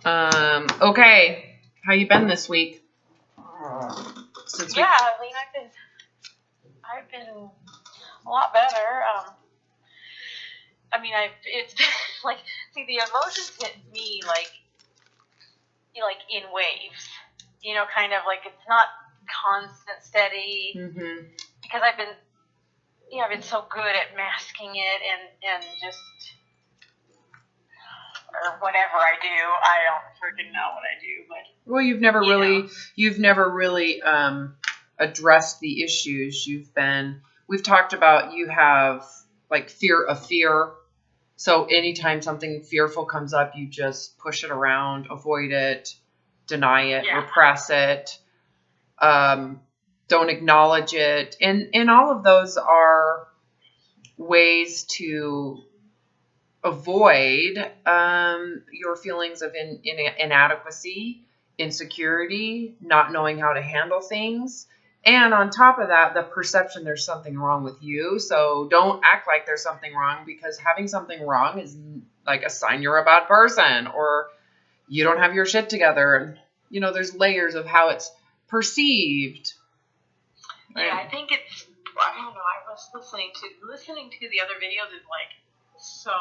Okay. How you been this week? I've been a lot better. It's been the emotions hit me like in waves. Kind of like it's not constant, steady. Mm-hmm. Because I've been so good at masking it and just. Or whatever I do, I don't freaking know what I do. But well, you've never really addressed the issues. We've talked about you have like fear of fear. So anytime something fearful comes up, you just push it around, avoid it, deny it, repress it, don't acknowledge it, and all of those are ways to avoid your feelings of inadequacy, insecurity, not knowing how to handle things. And on top of that, the perception there's something wrong with you. So don't act like there's something wrong, because having something wrong is like a sign you're a bad person or you don't have your shit together. There's layers of how it's perceived. Yeah, I think it's, I don't know, I was listening to the other videos is like, so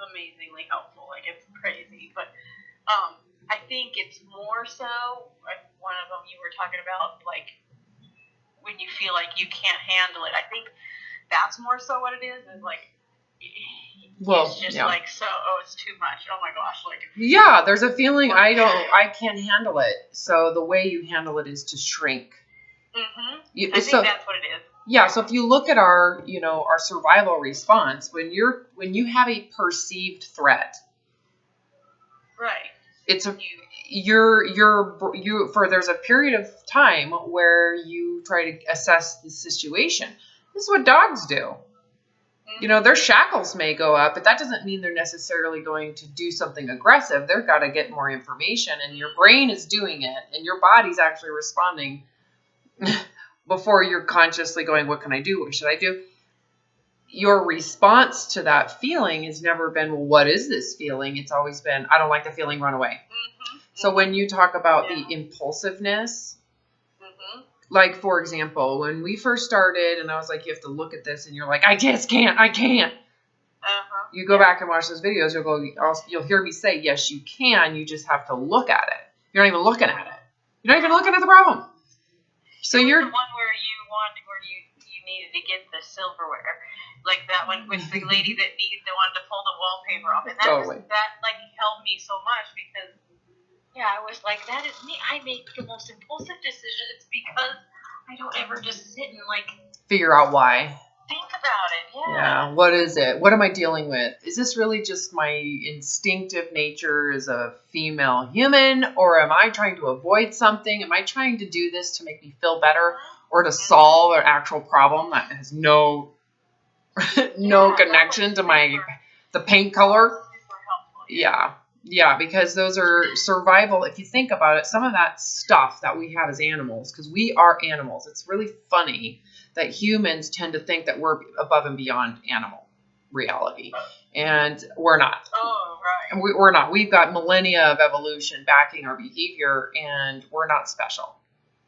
amazingly helpful, like it's crazy, but I think it's more so like one of them you were talking about, like when you feel like you can't handle it. I think that's more so what it is like it's just like it's too much, oh my gosh, like there's a feeling I can't handle it, so the way you handle it is to shrink. I think that's what it is. Yeah, so if you look at our survival response, when you have a perceived threat, right? It's there's a period of time where you try to assess the situation. This is what dogs do. Their shackles may go up, but that doesn't mean they're necessarily going to do something aggressive. They've got to get more information, and your brain is doing it, and your body's actually responding. Before you're consciously going, what can I do? What should I do? Your response to that feeling has never been, well, what is this feeling? It's always been, I don't like the feeling, run away. So when you talk about the impulsiveness, like, for example, when we first started and I was like, you have to look at this, and you're like, I just can't, I can't. You go back and watch those videos, you'll hear me say, yes, you can. You just have to look at it. You're not even looking at it. You're not even looking at the problem. So you're the one where you needed to get the silverware, like that one with the lady that wanted to pull the wallpaper off, and that helped me so much, because I was like, that is me. I make the most impulsive decisions because I don't ever just sit and figure out why. Think about it. Yeah. What is it? What am I dealing with? Is this really just my instinctive nature as a female human, or am I trying to avoid something? Am I trying to do this to make me feel better, or to solve an actual problem that has no connection to the paint color? Yeah, because those are survival. If you think about it, some of that stuff that we have as animals, because we are animals. It's really funny that humans tend to think that we're above and beyond animal reality, and we're not. Oh, right. We're not. We've got millennia of evolution backing our behavior, and we're not special.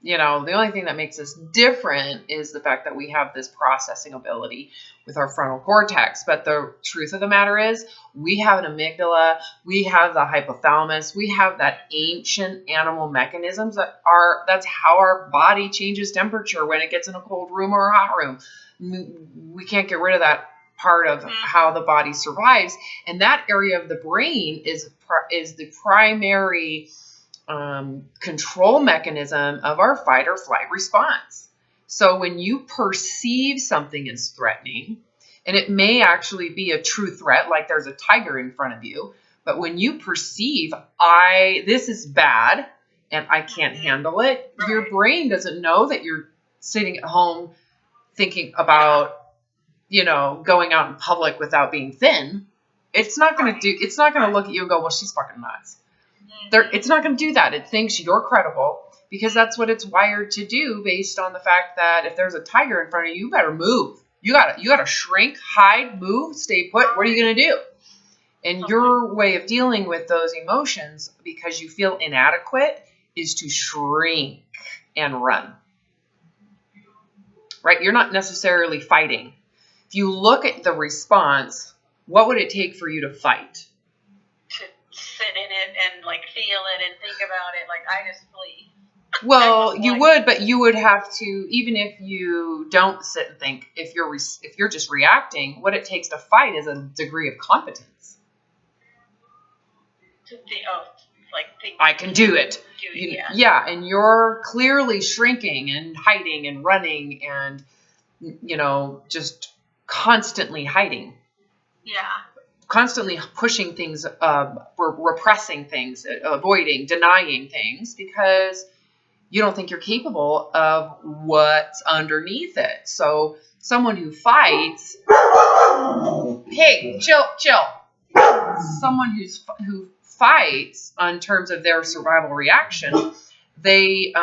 The only thing that makes us different is the fact that we have this processing ability with our frontal cortex. But the truth of the matter is, we have an amygdala, we have the hypothalamus, we have that ancient animal mechanisms that's how our body changes temperature when it gets in a cold room or a hot room. We can't get rid of that part of how the body survives. And that area of the brain is the primary control mechanism of our fight or flight response. So when you perceive something as threatening, and it may actually be a true threat, like there's a tiger in front of you, but when you perceive, this is bad and I can't handle it, your brain doesn't know that you're sitting at home thinking about, going out in public without being thin. It's not going to look at you and go, well, she's fucking nuts. It's not going to do that. It thinks you're credible, because that's what it's wired to do, based on the fact that if there's a tiger in front of you, you better move. You gotta shrink, hide, move, stay put. What are you going to do? And your way of dealing with those emotions, because you feel inadequate, is to shrink and run. Right? You're not necessarily fighting. If you look at the response, what would it take for you to fight? To sit in it and like feel it and think about it. Like I just flee. Well, you would, but you would have to, even if you don't sit and think, if you're just reacting, what it takes to fight is a degree of competence. I can do it. Yeah, and you're clearly shrinking and hiding and running and, just constantly hiding. Yeah. Constantly pushing things, repressing things, avoiding, denying things, because you don't think you're capable of what's underneath it. So someone who fights, hey, chill. Someone who fights on terms of their survival reaction, they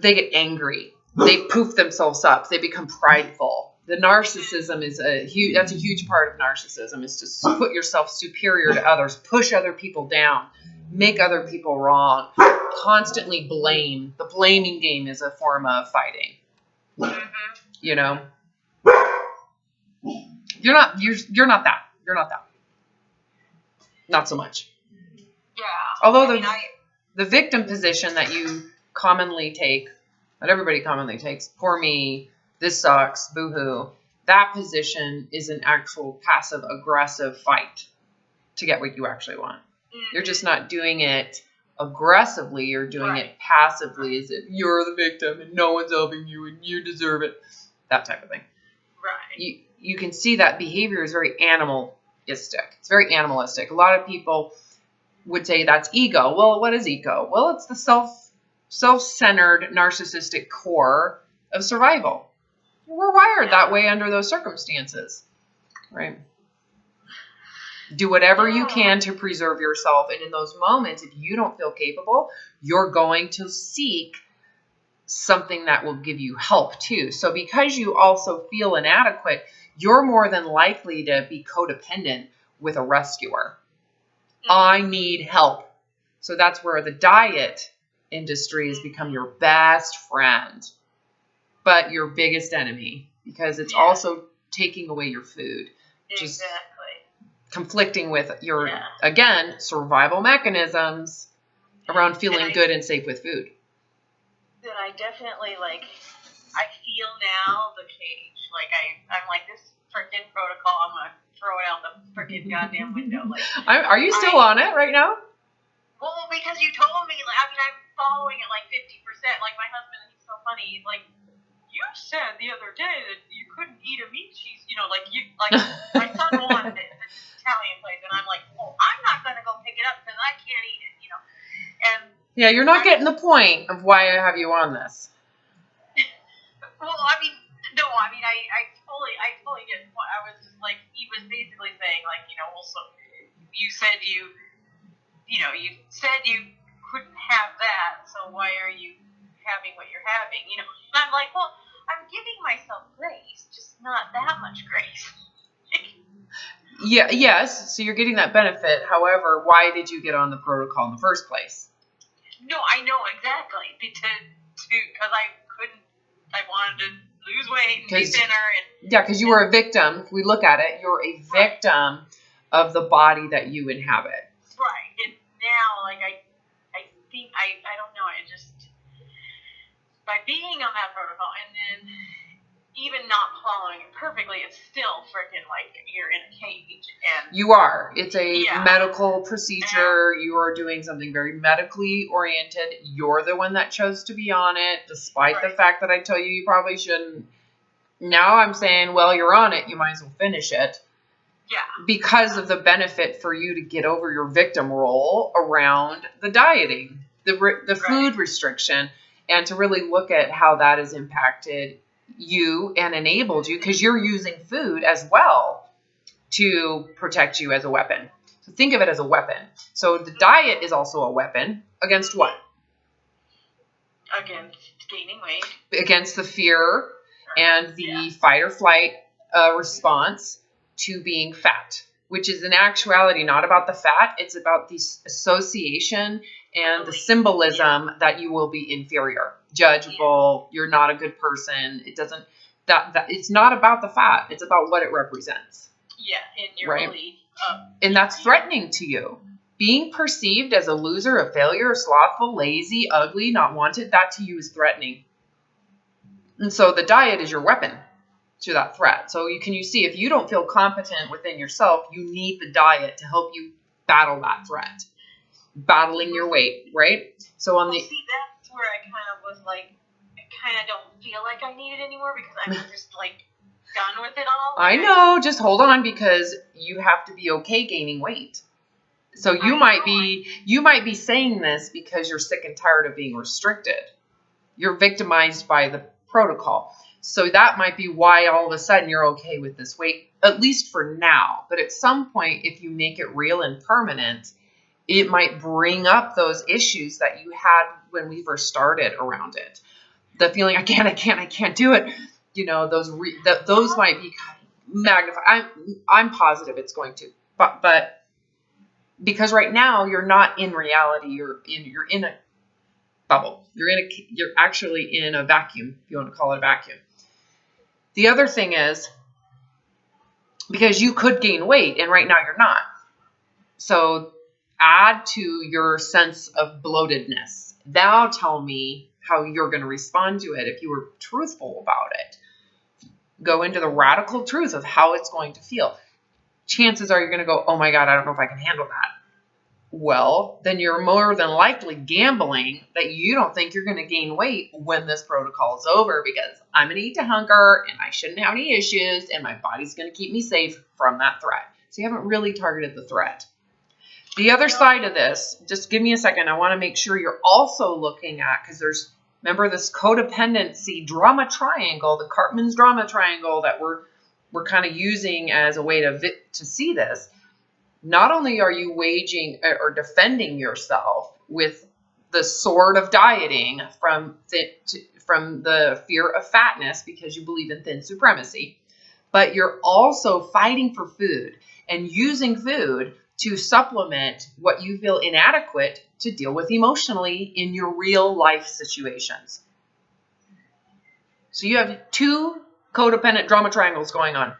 get angry. They poof themselves up. They become prideful. The narcissism is that's a huge part of narcissism, is to put yourself superior to others, push other people down, make other people wrong, constantly blame. The blaming game is a form of fighting. You're not that. You're not that. Not so much. Yeah. Although the victim position that you commonly take, that everybody commonly takes, poor me, this sucks, boo-hoo, that position is an actual passive-aggressive fight to get what you actually want. You're just not doing it aggressively. You're doing it passively, as if you're the victim and no one's helping you and you deserve it. That type of thing. Right. You can see that behavior is very animalistic. It's very animalistic. A lot of people would say that's ego. Well, what is ego? Well, it's the self-centered, narcissistic core of survival. We're wired that way under those circumstances, right? Do whatever you can to preserve yourself. And in those moments, if you don't feel capable, you're going to seek something that will give you help too. So because you also feel inadequate, you're more than likely to be codependent with a rescuer. I need help. So that's where the diet industry has become your best friend, but your biggest enemy, because it's also taking away your food. Just conflicting with your, again, survival mechanisms around feeling good and safe with food. That I definitely, I feel now the cage. I'm like, this freaking protocol, I'm going to throw it out the freaking goddamn window. Are you still on it right now? Well, because you told me, I'm following it 50%. My husband, he's so funny. He's like, you said the other day that you couldn't eat a meat cheese. My son wanted it. Italian place, and I'm like, well, I'm not going to go pick it up because I can't eat it, And yeah, you're not getting the point of why I have you on this. Well, I totally get what I was just he was basically saying, also, you said you said you couldn't have that, so why are you having what you're having, And I'm like, well, I'm giving myself grace, just not that much grace. Yes, so you're getting that benefit. However, why did you get on the protocol in the first place? No, I know exactly. Because I wanted to lose weight and be thinner. Because you were a victim. If we look at it, you're a victim of the body that you inhabit. Right. And now, I think, I don't know, it just, by being on that protocol and then even not following it perfectly, it's still freaking you're in a cage. And you are. It's a medical procedure. You are doing something very medically oriented. You're the one that chose to be on it, despite the fact that I tell you probably shouldn't. Now I'm saying, well, you're on it. You might as well finish it. Yeah. Because of the benefit for you to get over your victim role around the dieting, the food restriction, and to really look at how that has impacted you and enabled you, because you're using food as well to protect you as a weapon. So think of it as a weapon. So the diet is also a weapon against what? Against gaining weight. Against the fear and the fight or flight response to being fat. which is in actuality not about the fat. It's about the association and the symbolism that you will be inferior, judgeable, you're not a good person. It doesn't, that it's not about the fat. It's about what it represents. Yeah, and you're really... and that's threatening to you. Being perceived as a loser, a failure, slothful, lazy, ugly, not wanted, that to you is threatening. And so the diet is your weapon to that threat. So you see, if you don't feel competent within yourself, you need the diet to help you battle that threat. Battling your weight, right? So on see, that's where I kind of was like, I kind of don't feel like I need it anymore because I'm just like done with it all. I know, just hold on, because you have to be okay gaining weight. So you might be saying this because you're sick and tired of being restricted. You're victimized by the protocol. So that might be why all of a sudden you're okay with this weight, at least for now. But at some point, if you make it real and permanent, it might bring up those issues that you had when we first started around it. The feeling, I can't do it. You know, those might be magnified. I'm positive it's going to, but because right now you're not in reality. You're in a bubble. You're actually in a vacuum, if you want to call it a vacuum. The other thing is, because you could gain weight and right now you're not. So add to your sense of bloatedness. Now tell me how you're going to respond to it if you were truthful about it. Go into the radical truth of how it's going to feel. Chances are you're going to go, oh my God, I don't know if I can handle that. Well, then you're more than likely gambling that you don't think you're going to gain weight when this protocol is over, because I'm going to eat to hunger and I shouldn't have any issues and my body's going to keep me safe from that threat. So you haven't really targeted the threat. The other side of this, just give me a second. I want to make sure you're also looking at, because remember this codependency drama triangle, the Cartman's drama triangle that we're kind of using as a way to see this. Not only are you waging or defending yourself with the sword of dieting from the fear of fatness because you believe in thin supremacy, but you're also fighting for food and using food to supplement what you feel inadequate to deal with emotionally in your real life situations. So you have two codependent drama triangles going on.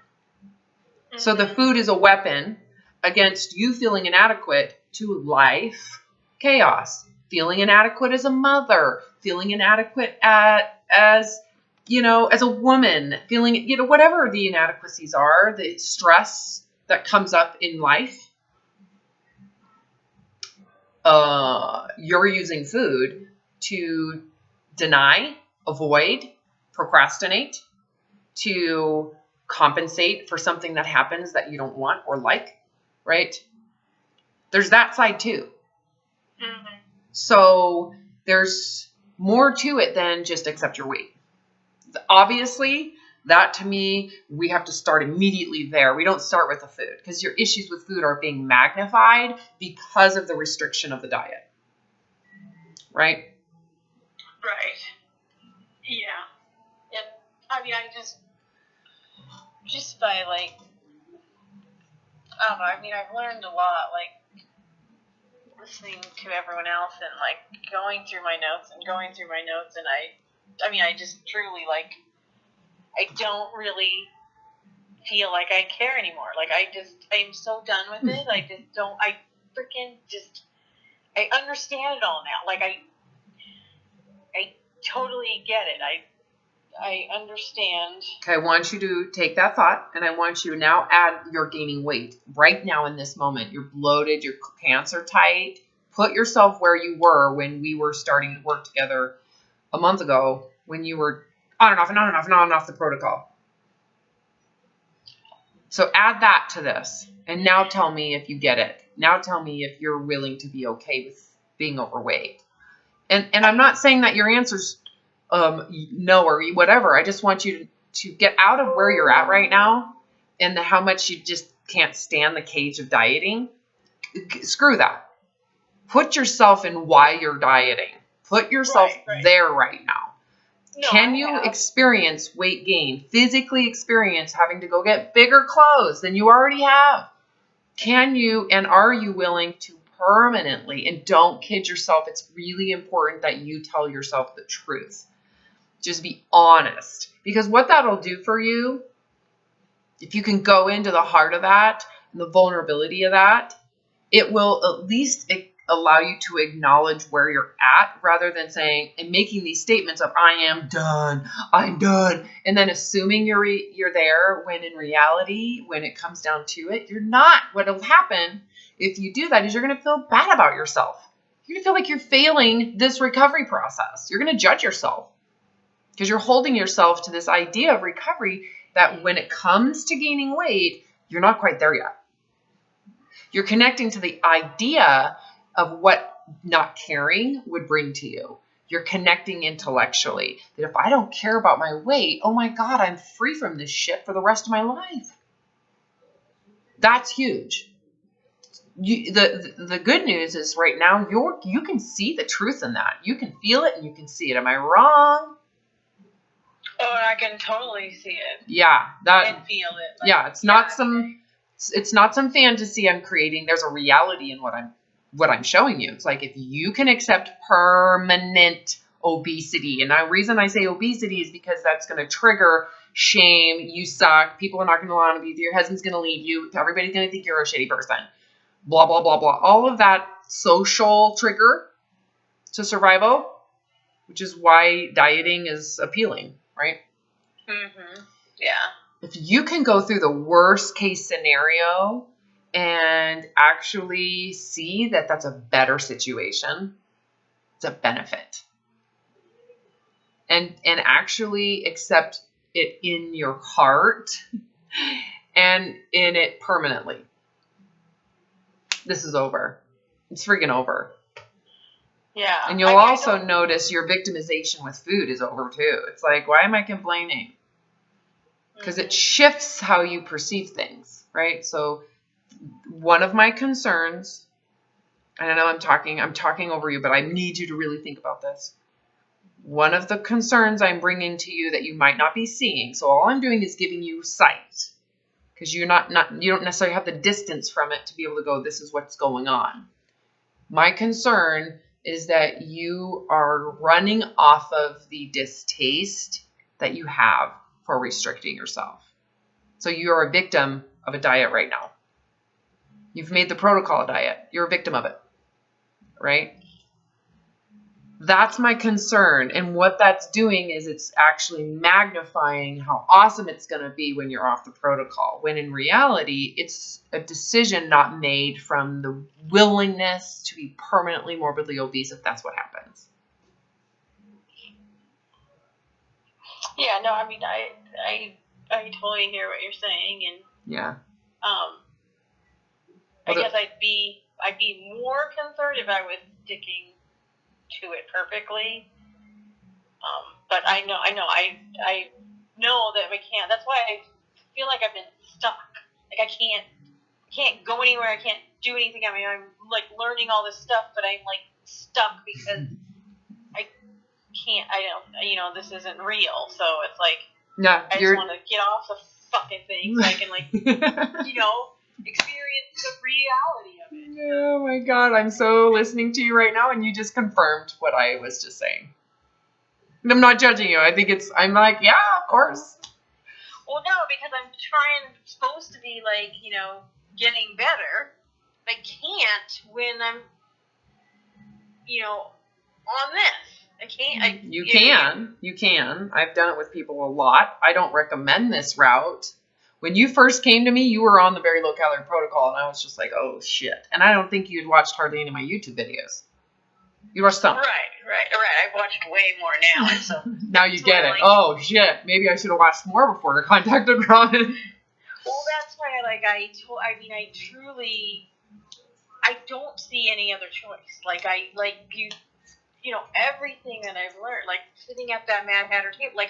So the food is a weapon against you feeling inadequate to life chaos, feeling inadequate as a mother, feeling inadequate as a woman, feeling, whatever the inadequacies are, the stress that comes up in life. You're using food to deny, avoid, procrastinate, to compensate for something that happens that you don't want or like. Right? There's that side too. Mm-hmm. So there's more to it than just accept your weight. Obviously, that to me, we have to start immediately there. We don't start with the food because your issues with food are being magnified because of the restriction of the diet. Right? Right. Yeah. And I mean, I just by I don't know, I mean, I've learned a lot, listening to everyone else and, going through my notes, and I just truly, I don't really feel like I care anymore. I'm so done with it. I understand it all now. I totally get it. I understand. Okay, I want you to take that thought, and I want you to now add you're gaining weight. Right now in this moment, you're bloated, your pants are tight. Put yourself where you were when we were starting to work together a month ago, when you were on and off and on and off and on and off the protocol. So add that to this, and now tell me if you get it. Now tell me if you're willing to be okay with being overweight. And I'm not saying that your answer's no or whatever. I just want you to get out of where you're at right now and how much you just can't stand the cage of dieting. Screw that. Put yourself in why you're dieting. Put yourself there right now. No, can you experience weight gain? Physically experience having to go get bigger clothes than you already have? Can you and are you willing to permanently, and don't kid yourself, it's really important that you tell yourself the truth. Just be honest. Because what that'll do for you, if you can go into the heart of that and the vulnerability of that, it will at least allow you to acknowledge where you're at rather than saying and making these statements of I am done, I'm done, and then assuming you're there when in reality, when it comes down to it, you're not. What'll happen if you do that is you're going to feel bad about yourself. You're going to feel like you're failing this recovery process. You're going to judge yourself because you're holding yourself to this idea of recovery that when it comes to gaining weight, you're not quite there yet. You're connecting to the idea of what not caring would bring to you. You're connecting intellectually that if I don't care about my weight, oh my God, I'm free from this shit for the rest of my life. That's huge. The good news is right now you can see the truth in that. You can feel it and you can see it. Am I wrong? Oh, I can totally see it. Yeah, and feel it. Like, yeah, it's not some fantasy I'm creating. There's a reality in what I'm showing you. It's like if you can accept permanent obesity, and the reason I say obesity is because that's going to trigger shame. You suck. People are not going to want to be with you. Your husband's going to leave you. Everybody's going to think you're a shitty person. Blah, blah, blah, blah. All of that social trigger to survival, which is why dieting is appealing, right? Mm-hmm. Yeah. If you can go through the worst case scenario and actually see that that's a better situation, it's a benefit. And actually accept it in your heart and in it permanently. This is over. It's freaking over. Yeah. And you'll also notice your victimization with food is over too. It's like, why am I complaining? Because it shifts how you perceive things, right? So one of my concerns, and I know I'm talking over you, but I need you to really think about this. One of the concerns I'm bringing to you that you might not be seeing. So all I'm doing is giving you sight. Because you don't necessarily have the distance from it to be able to go, this is what's going on. My concern is that you are running off of the distaste that you have for restricting yourself. So you are a victim of a diet right now. You've made the protocol a diet. You're a victim of it, right? That's my concern. And what that's doing is it's actually magnifying how awesome it's going to be when you're off the protocol. When in reality, it's a decision not made from the willingness to be permanently morbidly obese if that's what happens. Yeah, no, I mean, I totally hear what you're saying, and yeah, I guess I'd be more concerned if I was sticking to it perfectly. But I know that we can't. That's why I feel like I've been stuck. Like I can't go anywhere. I can't do anything. I mean, I'm like learning all this stuff, but I'm like stuck because I can't. This isn't real. So it's like I just want to get off the fucking thing so I can experience the reality of it. Oh my God, I'm so listening to you right now, and you just confirmed what I was just saying. And I'm not judging you. I'm like, yeah, of course. Well, no, because I'm supposed to be getting better. I can't when I'm, on this. I can't. You can. I've done it with people a lot. I don't recommend this route. When you first came to me, you were on the very low calorie protocol, and I was just like, oh shit. And I don't think you'd watched hardly any of my YouTube videos. You watched some. Right. I've watched way more now. And so now you get it. Oh shit. Maybe I should have watched more before I contacted Ron. Well, that's why I don't see any other choice. Everything that I've learned, like sitting at that Mad Hatter table,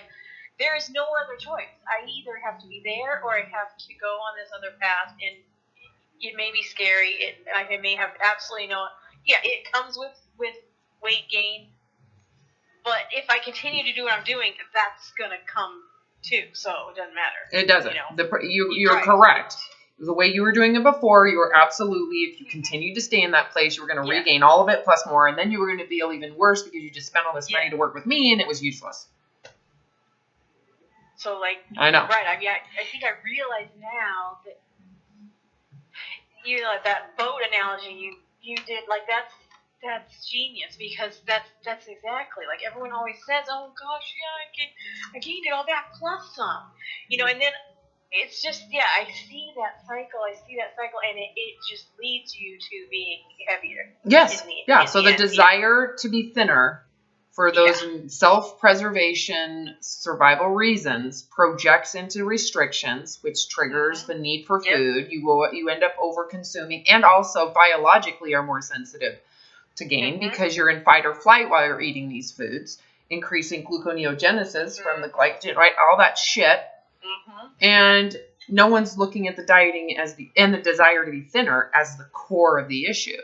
there is no other choice. I either have to be there or I have to go on this other path, and it may be scary. I may have absolutely no. Yeah, it comes with weight gain, but if I continue to do what I'm doing, that's gonna come too. So it doesn't matter. It doesn't. You're correct. the way you were doing it before, you were absolutely, if you continued to stay in that place, you were going to regain all of it plus more, and then you were going to feel even worse because you just spent all this money to work with me and it was useless. So, like, I know. Right, I mean, I think I realize now that, you know, that boat analogy you did, like, that's genius, because that's exactly, like, everyone always says, oh, gosh, yeah, I gained it all back plus some, you know, and then it's just, I see that cycle, and it just leads you to being heavier. Yes, so the desire to be thinner for those self-preservation survival reasons projects into restrictions, which triggers the need for food. You end up over-consuming, and also biologically are more sensitive to gain because you're in fight or flight while you're eating these foods, increasing gluconeogenesis from the glycogen, right? All that shit. And no one's looking at the dieting and the desire to be thinner as the core of the issue.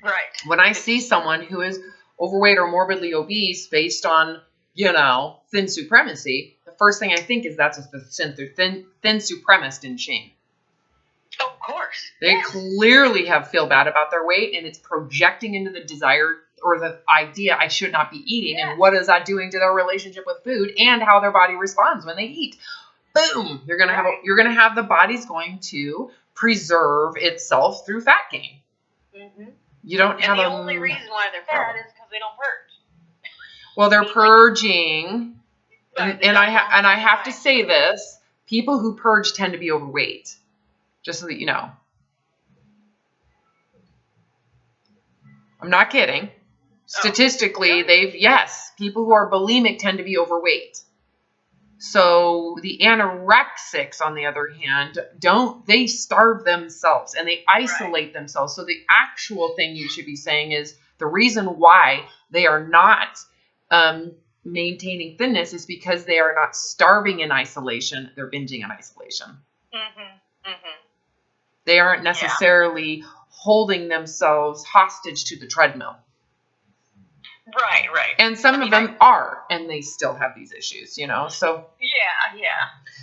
Right. When I see someone who is overweight or morbidly obese based on, you know, thin supremacy, the first thing I think is that's a thin supremacist in shame. Of course. They clearly feel bad about their weight, and it's projecting into the desire or the idea I should not be eating, and what is that doing to their relationship with food and how their body responds when they eat. Boom! You're gonna have the body's going to preserve itself through fat gain. You don't have the only reason why they're fat is because they don't purge. Well, they're purging, and I have to say this: people who purge tend to be overweight. Just so that you know. I'm not kidding. Statistically, people who are bulimic tend to be overweight. So the anorexics, on the other hand, they starve themselves and they isolate themselves. So the actual thing you should be saying is the reason why they are not maintaining thinness is because they are not starving in isolation. They're binging in isolation. They aren't necessarily holding themselves hostage to the treadmill. Right. And some of them are, and they still have these issues, you know, so. Yeah.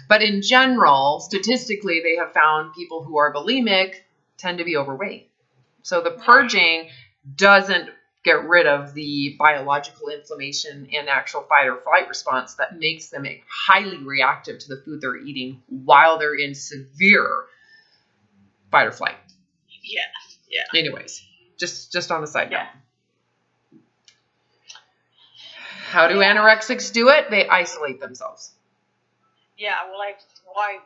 But in general, statistically, they have found people who are bulimic tend to be overweight. So the purging doesn't get rid of the biological inflammation and actual fight or flight response that makes them highly reactive to the food they're eating while they're in severe fight or flight. Yeah. Anyways, just on the side note. How do anorexics do it? They isolate themselves. Yeah, well, that's why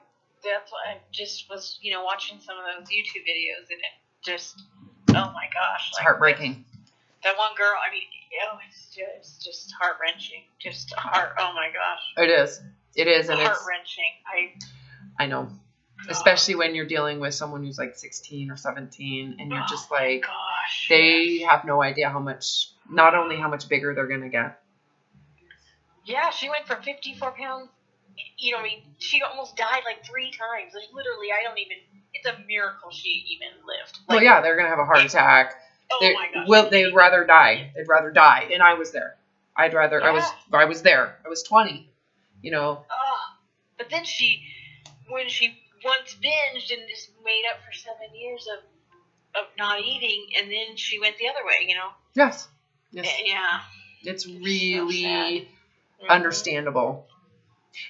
I just was, you know, watching some of those YouTube videos, and it just, oh my gosh. It's heartbreaking. That one girl, I mean, it's just heart-wrenching. Oh my gosh. It is. And heart-wrenching. I know. Especially when you're dealing with someone who's like 16 or 17, and you're just like, they have no idea not only how much bigger they're going to get. Yeah, she went from 54 pounds, you know, I mean, she almost died like 3 times. Like, literally, it's a miracle she even lived. Like, well, yeah, they're going to have a heart attack. Oh my gosh. Well, they'd rather die. And I was there. I was there. I was 20, you know. But then when she once binged and just made up for 7 years of not eating, and then she went the other way, you know. Yes. Yeah. It's really understandable.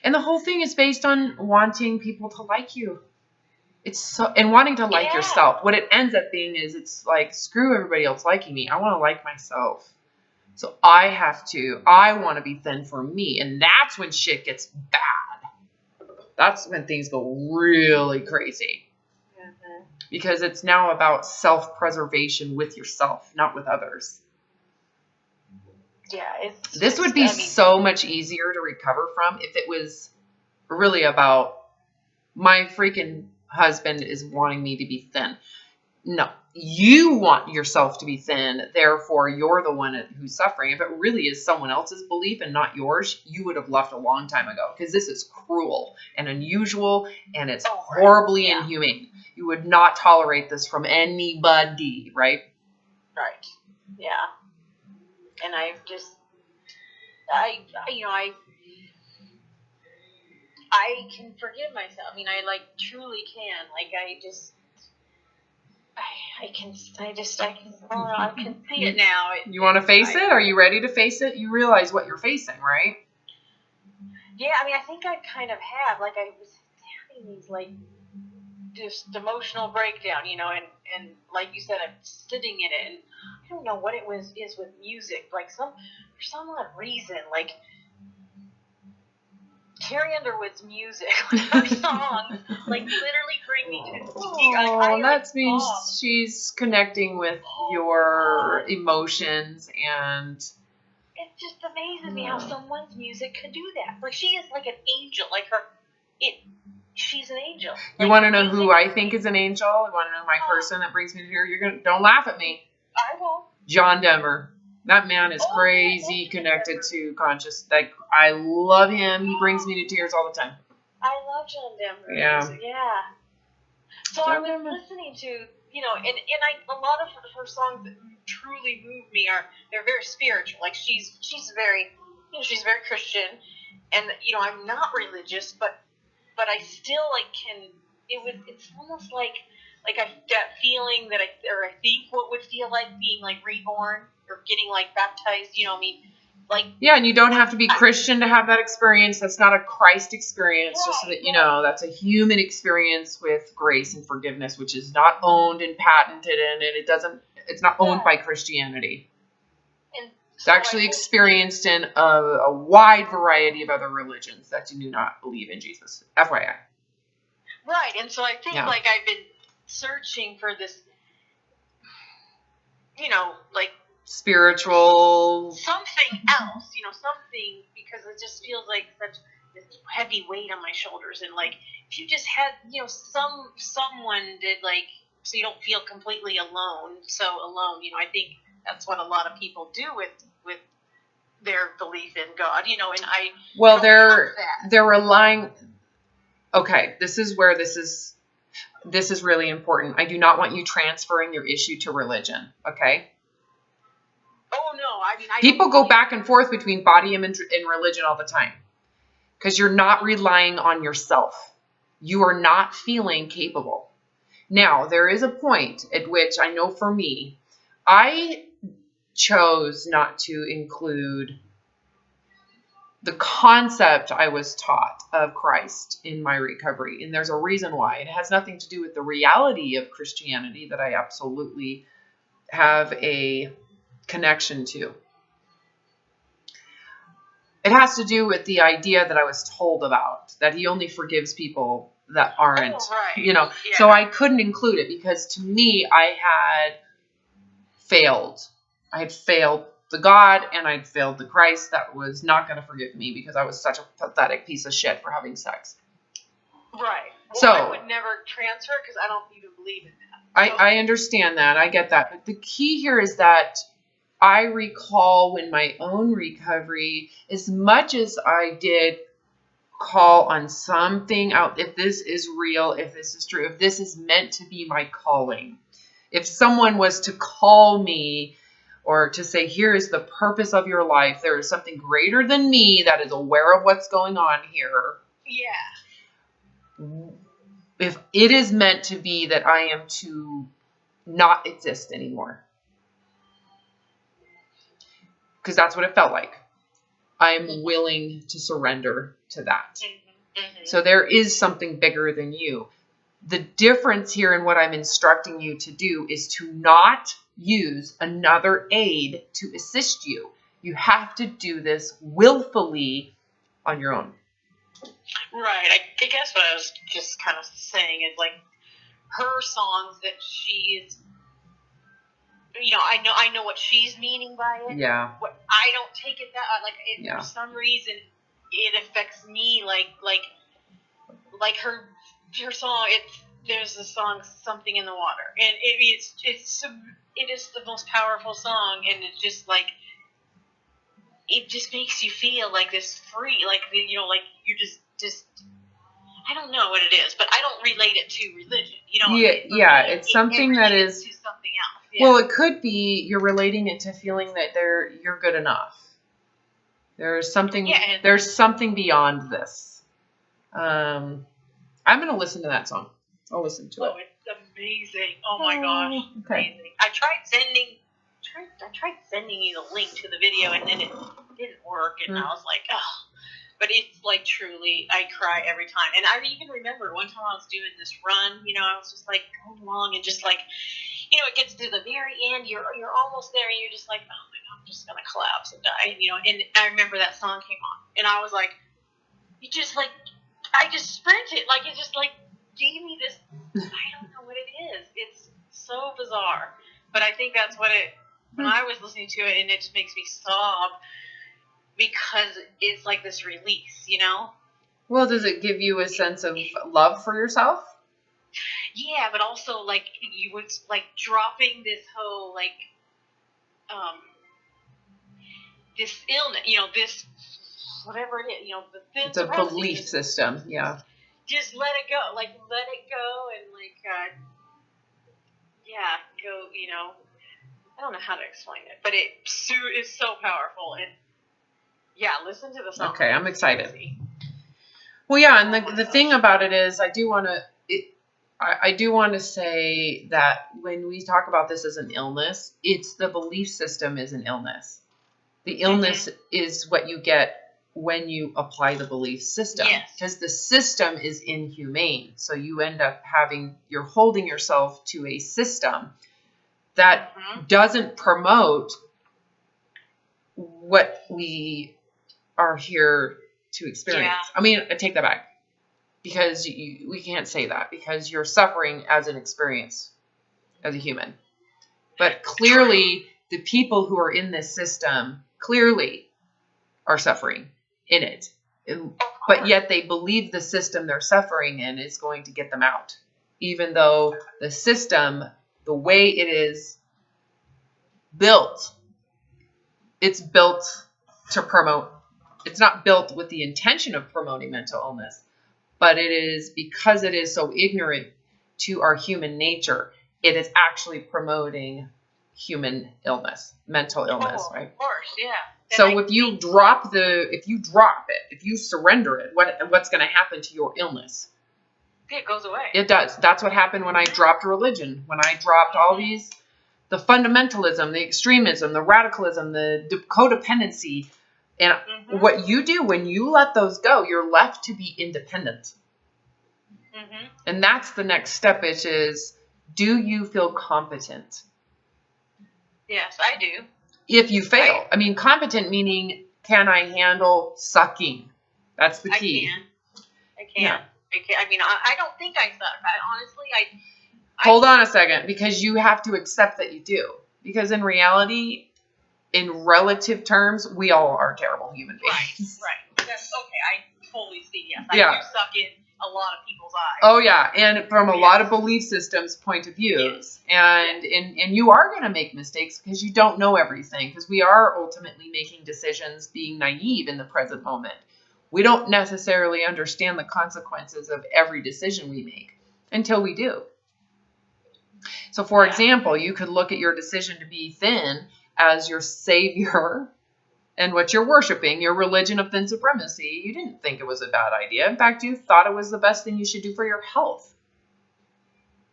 And the whole thing is based on wanting people to like you. And wanting to like yourself. What it ends up being is it's like, screw everybody else liking me. I want to like myself. So I want to be thin for me. And that's when shit gets bad. That's when things go really crazy. Because it's now about self-preservation with yourself, not with others. Yeah, this would be so much easier to recover from if it was really about my freaking husband is wanting me to be thin. No, you want yourself to be thin, therefore you're the one who's suffering. If it really is someone else's belief and not yours, you would have left a long time ago, because this is cruel and unusual, and it's horribly inhumane. You would not tolerate this from anybody, right? Right. Yeah. And I can forgive myself. I mean, I like truly can. Like I can see it now. You want to face it? Are you ready to face it? You realize what you're facing, right? Yeah, I mean, I think I kind of have. Like I was having these like just emotional breakdown, you know, and like you said, I'm sitting in it, and I don't know what it is with music. Like for some odd reason, like Carrie Underwood's music, her songs, like literally bring me to. Oh, that means she's connecting with your emotions, and it just amazes me how someone's music could do that. Like she is like an angel, like she's an angel. You want to know who I think is an angel? You want to know my person that brings me to here? Don't laugh at me. I won't. John Denver. That man is crazy connected to conscious. Like I love him. He brings me to tears all the time. I love John Denver. Yeah. Yeah. So I was listening to, you know, and a lot of her songs that truly move me they're very spiritual. Like she's very, you know, she's very Christian, and you know, I'm not religious, but I still like it's almost like that feeling that I think what would feel like being like reborn or getting like baptized, you know, I mean, like. Yeah, and you don't have to be Christian to have that experience. That's not a Christ experience, just so that you know, that's a human experience with grace and forgiveness, which is not owned and patented, and it's not owned by Christianity. And it's actually experienced in a wide variety of other religions that do not believe in Jesus. FYI. Right, and so I think like I've been searching for this, you know, like spiritual something else, you know, something, because it just feels like such this heavy weight on my shoulders, and like if you just had, you know, someone did, like, so you don't feel completely alone, you know, I think that's what a lot of people do with their belief in God, you know, and they're relying. Okay, this is where this is really important. I do not want you transferring your issue to religion, okay? Oh, no. I mean, people go back and forth between body image and religion all the time because you're not relying on yourself. You are not feeling capable. Now, there is a point at which I know for me, I chose not to include the concept I was taught of Christ in my recovery. And there's a reason why. It has nothing to do with the reality of Christianity that I absolutely have a connection to. It has to do with the idea that I was told about, that he only forgives people that aren't, you know. Yeah. So I couldn't include it because to me, I had failed. I had failed the God, and I'd failed the Christ that was not going to forgive me because I was such a pathetic piece of shit for having sex. Right. Well, so I would never transfer because I don't even believe in that. I understand that. I get that. But the key here is that I recall when my own recovery, as much as I did call on something out, if this is real, if this is true, if this is meant to be my calling, if someone was to call me or to say, here is the purpose of your life, there is something greater than me that is aware of what's going on here. Yeah. If it is meant to be that I am to not exist anymore. Because that's what it felt like. I'm willing to surrender to that. Mm-hmm. So there is something bigger than you. The difference here in what I'm instructing you to do is to not use another aid to assist you. You have to do this willfully on your own. Right. I guess what I was just kind of saying is like her songs that she's, you know, I know what she's meaning by it. Yeah. What I don't take it that for some reason it affects me like her song. There's a song Something in the Water, and it is the most powerful song, and it's just like it just makes you feel like this free, like, you know, like you're just I don't know what it is, but I don't relate it to religion, you know. Yeah, it's something that is to something else. Yeah. Well, it could be you're relating it to feeling that you're good enough. There's something beyond this. I'm going to listen to that song. I'll listen to it. Oh, it's amazing. Oh my gosh. Okay. Amazing. I tried sending you the link to the video, and then it didn't work, and I was like, oh. But it's like truly, I cry every time. And I even remember one time I was doing this run, you know, I was just like going along and just like, you know, it gets to the very end, you're almost there, and you're just like, oh my God, I'm just going to collapse and die, you know. And I remember that song came on, and I was like, you just like, I just sprinted, like it just like gave me this, I don't know what it is. It's so bizarre. But I think that's what when I was listening to it, and it just makes me sob because it's like this release, you know? Well, does it give you a sense of love for yourself? Yeah, but also like you would like dropping this whole like this illness, you know, this whatever it is, you know, it's a belief system, yeah. Just let it go, like let it go, and like yeah, go, you know. I don't know how to explain it, but it is so powerful, and yeah, listen to the song. Okay, I'm excited. Well, yeah, and the thing about it is, I do want to say that when we talk about this as an illness, it's the belief system is an illness. The illness is what you get when you apply the belief system, because the system is inhumane. So you end up you're holding yourself to a system that doesn't promote what we are here to experience. Yeah. I mean, I take that back, because we can't say that, because you're suffering as an experience as a human. But clearly the people who are in this system clearly are suffering in it. But yet they believe the system they're suffering in is going to get them out. Even though the system, the way it is built, it's built to promote. It's not built with the intention of promoting mental illness, but it is because it is so ignorant to our human nature, it is actually promoting human illness, mental illness, right? Of course, yeah. So if you drop it, if you surrender it, what's going to happen to your illness? It goes away. It does. That's what happened when I dropped religion, when I dropped all these, the fundamentalism, the extremism, the radicalism, the codependency. And what you do when you let those go, you're left to be independent. And that's the next step, which is, do you feel competent? Yes, I do. If you fail. I mean, competent meaning, can I handle sucking? That's the key. I can. Yeah. I mean, I don't think I suck. Honestly, Hold on a second, because you have to accept that you do. Because in reality, in relative terms, we all are terrible human beings. Right. That's okay. I fully see. Yes, I do suck in a lot of people's eyes. Oh yeah, and from a lot of belief systems point of views, and you are going to make mistakes because you don't know everything. Because we are ultimately making decisions, being naive in the present moment. We don't necessarily understand the consequences of every decision we make until we do. So, for example, you could look at your decision to be thin as your savior and what you're worshiping, your religion of thin supremacy. You didn't think it was a bad idea. In fact, you thought it was the best thing you should do for your health.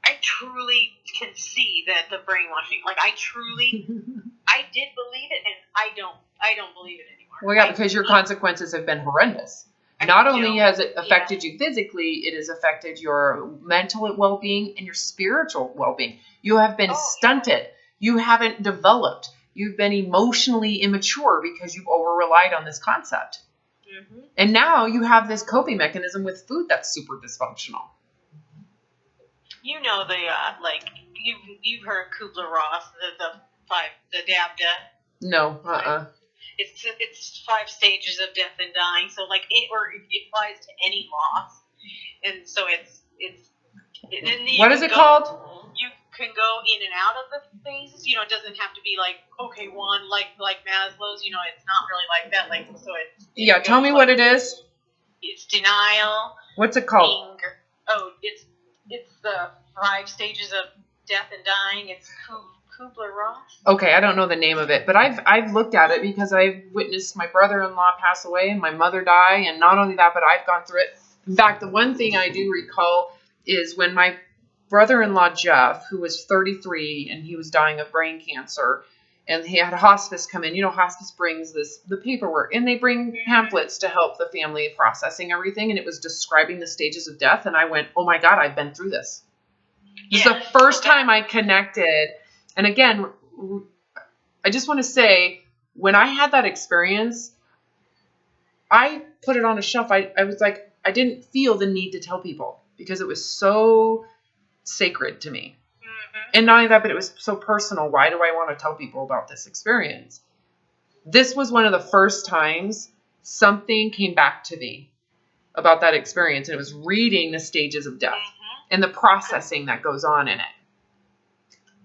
I truly can see that the brainwashing, like I did believe it, and I don't believe it anymore. Well, yeah, because your consequences have been horrendous. Not only has it affected you physically, it has affected your mental well-being and your spiritual well-being. You have been stunted. You haven't developed. You've been emotionally immature because you've over-relied on this concept. And now you have this coping mechanism with food that's super dysfunctional. You know, you've heard Kubler-Ross, the DABDA. No, It's 5 stages of death and dying, so like it applies to any loss, and so it's what is it called? You can go in and out of the phases. You know, it doesn't have to be like one like Maslow's. You know, it's not really like that. Like so, it's tell me what it is. It's denial. What's it called? Anger. Oh, it's the 5 stages of death and dying. It's Kubler-Ross. Okay, I don't know the name of it, but I've looked at it because I've witnessed my brother-in-law pass away and my mother die, and not only that, but I've gone through it. In fact, the one thing I do recall is when my brother-in-law, Jeff, who was 33 and he was dying of brain cancer, and he had hospice come in. You know, hospice brings the paperwork, and they bring pamphlets to help the family processing everything, and it was describing the stages of death, and I went, oh my God, I've been through this. This is the first time I connected. And again, I just want to say, when I had that experience, I put it on a shelf. I was like, I didn't feel the need to tell people because it was so sacred to me. And not only that, but it was so personal. Why do I want to tell people about this experience? This was one of the first times something came back to me about that experience. And it was reading the stages of death and the processing that goes on in it.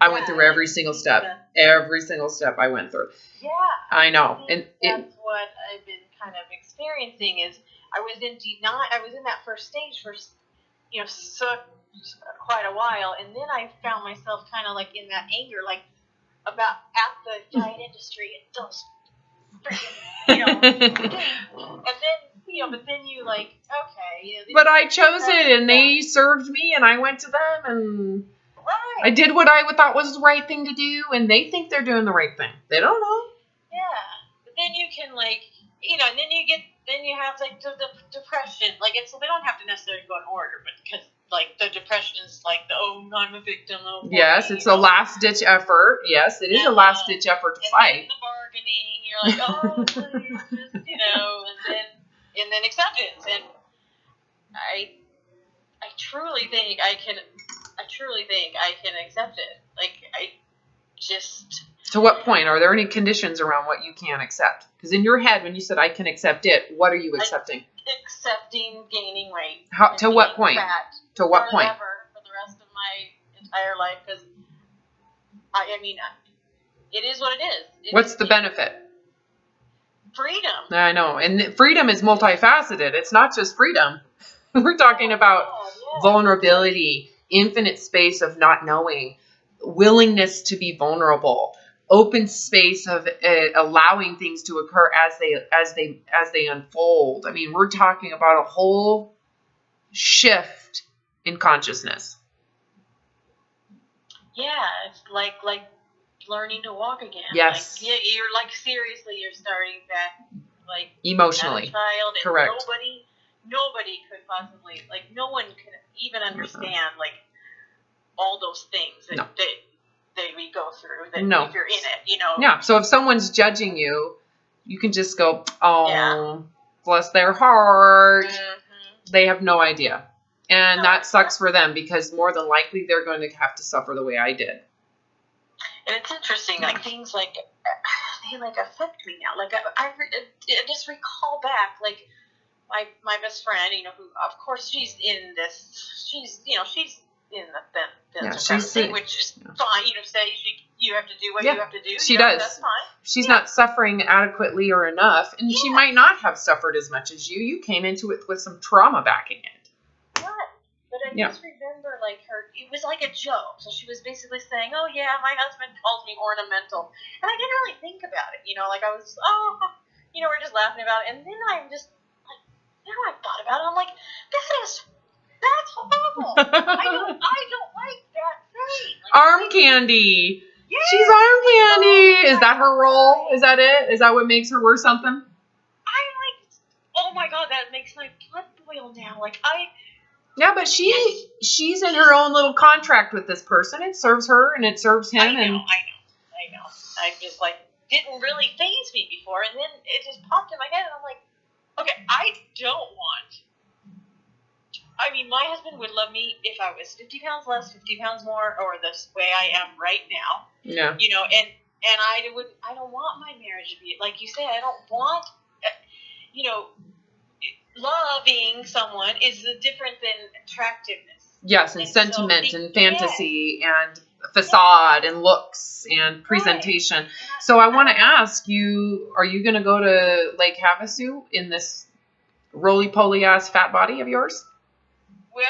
I went through every single step. Every single step I went through. Yeah. I know. And that's what I've been kind of experiencing is I was in that first stage for, quite a while, and then I found myself kind of like in that anger, like about at the giant industry and those freaking, and then but then you like, okay, but I chose it, and they served me, and I went to them, and I did what I thought was the right thing to do, and they think they're doing the right thing. They don't know. Yeah, but then you can like, and then you have like the depression, like so they don't have to necessarily go in order, but because like the depression is like I'm a victim of. Yes, it's a last ditch effort. Yes, it is a last ditch effort to fight. And the bargaining, you're like, oh, please, just, and then acceptance, and I truly think I can accept it. Like I just. To what point? Are there any conditions around what you can't accept? Because in your head, when you said I can accept it, what are you accepting? Accepting gaining weight. To what point? To what point? For the rest of my entire life, because I mean, it is what it is. What's the benefit? Freedom. I know, and freedom is multifaceted. It's not just freedom. We're talking about vulnerability, infinite space of not knowing, willingness to be vulnerable, open space of allowing things to occur as they unfold. I mean, we're talking about a whole shift in consciousness. Yeah, it's like learning to walk again. Yes. Like, you're like seriously, you're starting back like emotionally. As a child, and correct. Nobody could possibly, like, no one could even understand like all those things that we go through. That if you're in it, Yeah. So if someone's judging you, you can just go, oh, bless their heart. Mm-hmm. They have no idea. And that sucks for them because more than likely they're going to have to suffer the way I did. And it's interesting, like things like they like affect me now. Like I just recall back, like my best friend, who of course she's in this, she's in the thing, which is fine. Say you have to do what you have to do. She does. That's fine. She's not suffering adequately or enough, and she might not have suffered as much as you. You came into it with some trauma backing it. But I just remember, like, it was like a joke. So she was basically saying, oh, yeah, my husband calls me ornamental. And I didn't really think about it, like I was, we're just laughing about it. And then I'm just, like, now I thought about it, I'm like, that's horrible. I don't like that thing. Like, arm candy. Yeah, she's arm candy. Is that her role? Is that it? Is that what makes her worth something? Oh my God, that makes my blood boil now. Like, yeah, but she's in her own little contract with this person. It serves her and it serves him. I know. I just didn't really faze me before, and then it just popped in my head, and I'm like, okay, I don't want. I mean, my husband would love me if I was 50 pounds less, 50 pounds more, or this way I am right now. Yeah. And I don't want my marriage to be like you say. I don't want, loving someone is different than attractiveness. Yes, and sentiment and fantasy and facade and looks and presentation. Right. So I want to ask you, are you going to go to Lake Havasu in this roly-poly ass fat body of yours? Well,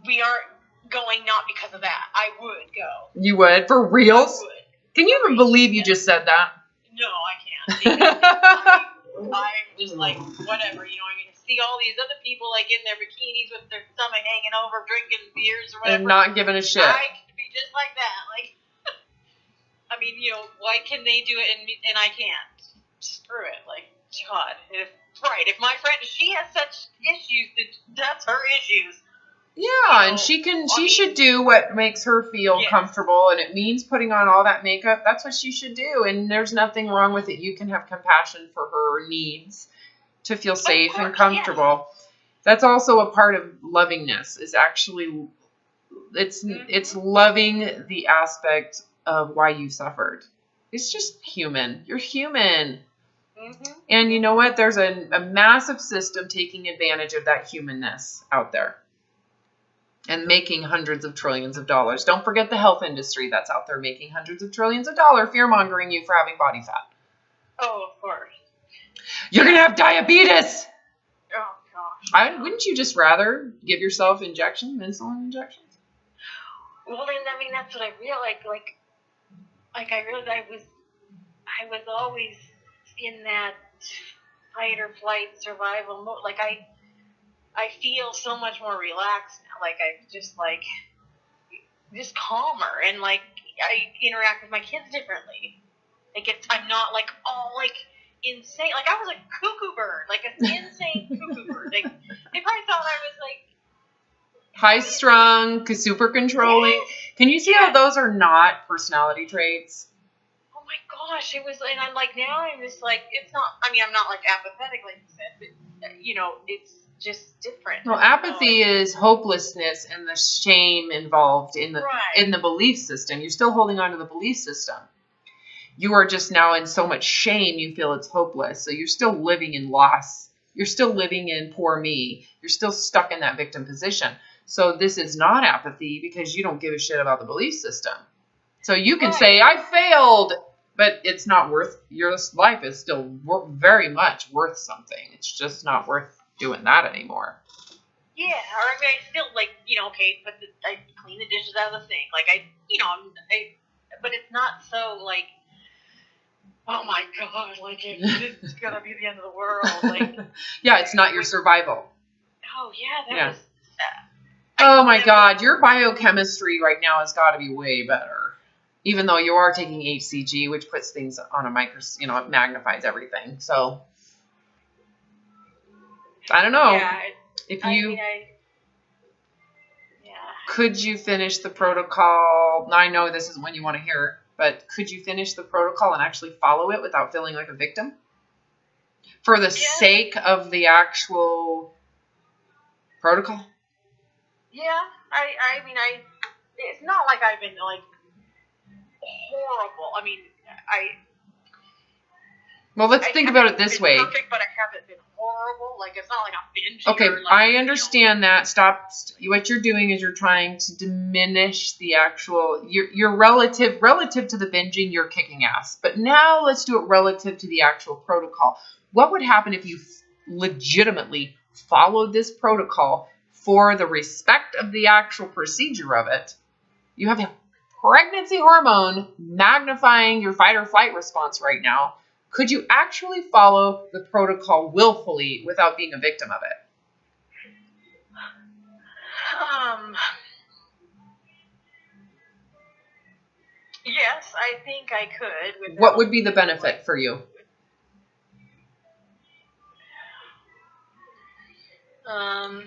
we aren't going not because of that. I would go. You would? For reals? I would. Can you even believe you just said that? No, I can't. I I'm just like, whatever, you know, I mean, see all these other people, like, in their bikinis with their stomach hanging over, drinking beers or whatever. And not giving a shit. I could be just like that. Like, I mean, you know, why can they do it and I can't? Screw it. Like, God. If my friend, she has such issues, that's her issues. Yeah, you know, and she should do what makes her feel comfortable, and it means putting on all that makeup. That's what she should do, and there's nothing wrong with it. You can have compassion for her needs to feel safe and comfortable. Yes. That's also a part of lovingness, is actually, it's loving the aspect of why you suffered. It's just human. You're human. Mm-hmm. And you know what? There's a massive system taking advantage of that humanness out there and making hundreds of trillions of dollars. Don't forget the health industry that's out there making hundreds of trillions of dollars, fear-mongering you for having body fat. Oh, of course. You're going to have diabetes. Oh, gosh. Wouldn't you just rather give yourself insulin injections? Well, and I mean, that's what I realized. Like I realized I was always in that fight or flight survival mode. Like I feel so much more relaxed now. Like I just calmer, and like I interact with my kids differently. Like I'm not like all like insane. Like I was a cuckoo bird, like an insane cuckoo bird. Like they probably thought I was like high strung, super controlling. Can you see how those are not personality traits? Oh my gosh, it was, and I'm like, now I'm just like, it's not, I mean, I'm not like apathetic like you said, but you know, it's just different. Well, apathy is hopelessness and the shame involved in the belief system. You're still holding on to the belief system. You are just now in so much shame, you feel it's hopeless. So you're still living in loss. You're still living in poor me. You're still stuck in that victim position. So this is not apathy because you don't give a shit about the belief system. So you can say, I failed, but it's not worth, your life is still very much worth something. It's just not worth doing that anymore. Yeah, or I mean, I still, like, you know, okay, but I clean the dishes out of the sink. Like, but it's not so, like, oh my God, like, it's gonna be the end of the world. Like, yeah, it's not your survival. Oh, yeah, that was... oh my God, your biochemistry right now has got to be way better. Even though you are taking HCG, which puts things on a microscope, you know, it magnifies everything. So, I don't know. Yeah, could you finish the protocol? Now, I know this isn't when you want to hear it, but could you finish the protocol and actually follow it without feeling like a victim? For the sake of the actual protocol? Yeah, I mean, it's not like I've been, like, horrible. I mean, well, let's think about it this way. Perfect, but I haven't been horrible. Like, it's not like I'm binging. Okay, or, like, I understand that. Stop. What you're doing is you're trying to diminish the actual, your relative to the binging, you're kicking ass. But now let's do it relative to the actual protocol. What would happen if you legitimately followed this protocol for the respect of the actual procedure of it? You have a pregnancy hormone magnifying your fight or flight response right now. Could you actually follow the protocol willfully without being a victim of it? Yes, I think I could. What would be the benefit for you? I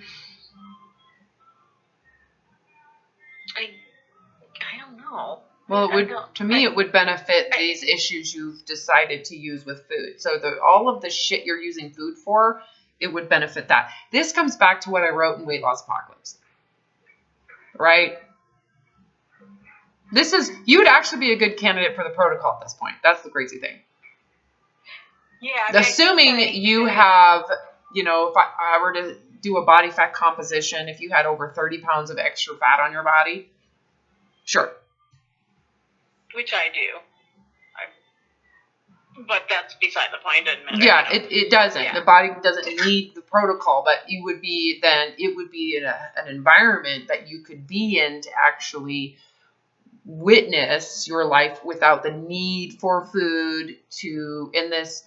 don't know. Well, it would benefit these issues you've decided to use with food. So all of the shit you're using food for, it would benefit that. This comes back to what I wrote in Weight Loss Apocalypse. Right? You would actually be a good candidate for the protocol at this point. That's the crazy thing. Yeah. Assuming you have, you know, if I were to do a body fat composition, if you had over 30 pounds of extra fat on your body, sure. Which I do. But that's beside the point. Doesn't matter. Yeah, it doesn't. Yeah. The body doesn't need the protocol, but it would be an environment that you could be in to actually witness your life without the need for food in this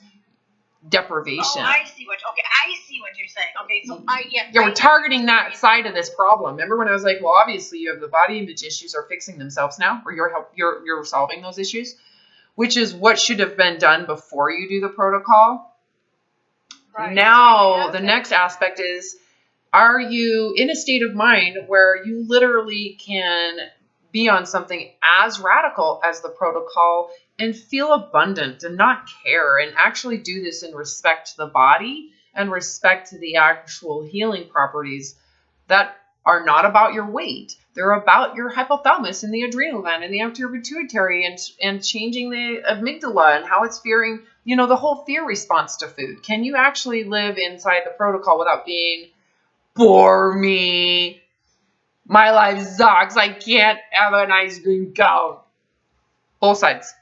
deprivation. Oh, I see what you're saying. Okay, so yeah, we're targeting that side of this problem. Remember when I was like, well, obviously you have the body image issues are fixing themselves now, or you're solving those issues, which is what should have been done before you do the protocol. Right. Now, the next aspect is, are you in a state of mind where you literally can be on something as radical as the protocol and feel abundant and not care and actually do this in respect to the body and respect to the actual healing properties that are not about your weight. They're about your hypothalamus and the adrenal gland and the anterior pituitary and changing the amygdala and how it's fearing, the whole fear response to food. Can you actually live inside the protocol without being, bore me, my life sucks, I can't have an ice cream cone? Both sides.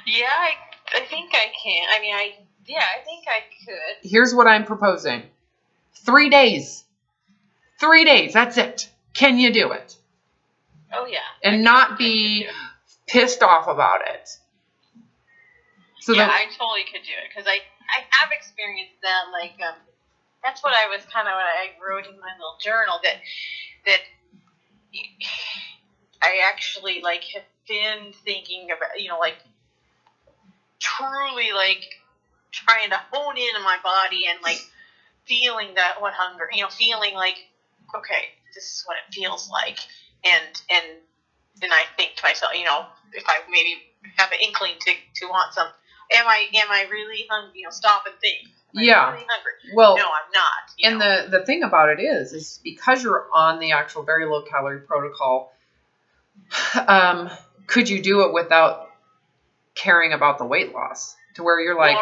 Yeah, I think I can. I think I could. Here's what I'm proposing. 3 days. 3 days, that's it. Can you do it? Oh, yeah. And not be pissed off about it. So yeah, I totally could do it. Because I have experienced that. Like, that's what I was kind of, what I wrote in my little journal, that I actually, like, have been thinking about, truly, like, trying to hone in on my body and, like, feeling that what hunger, feeling like, okay, this is what it feels like. And then I think to myself, if I maybe have an inkling to want some, am I really hungry? Stop and think. Am I really hungry? Well, no, I'm not. And the thing about it is because you're on the actual very low calorie protocol, could you do it without caring about the weight loss? To where you're like,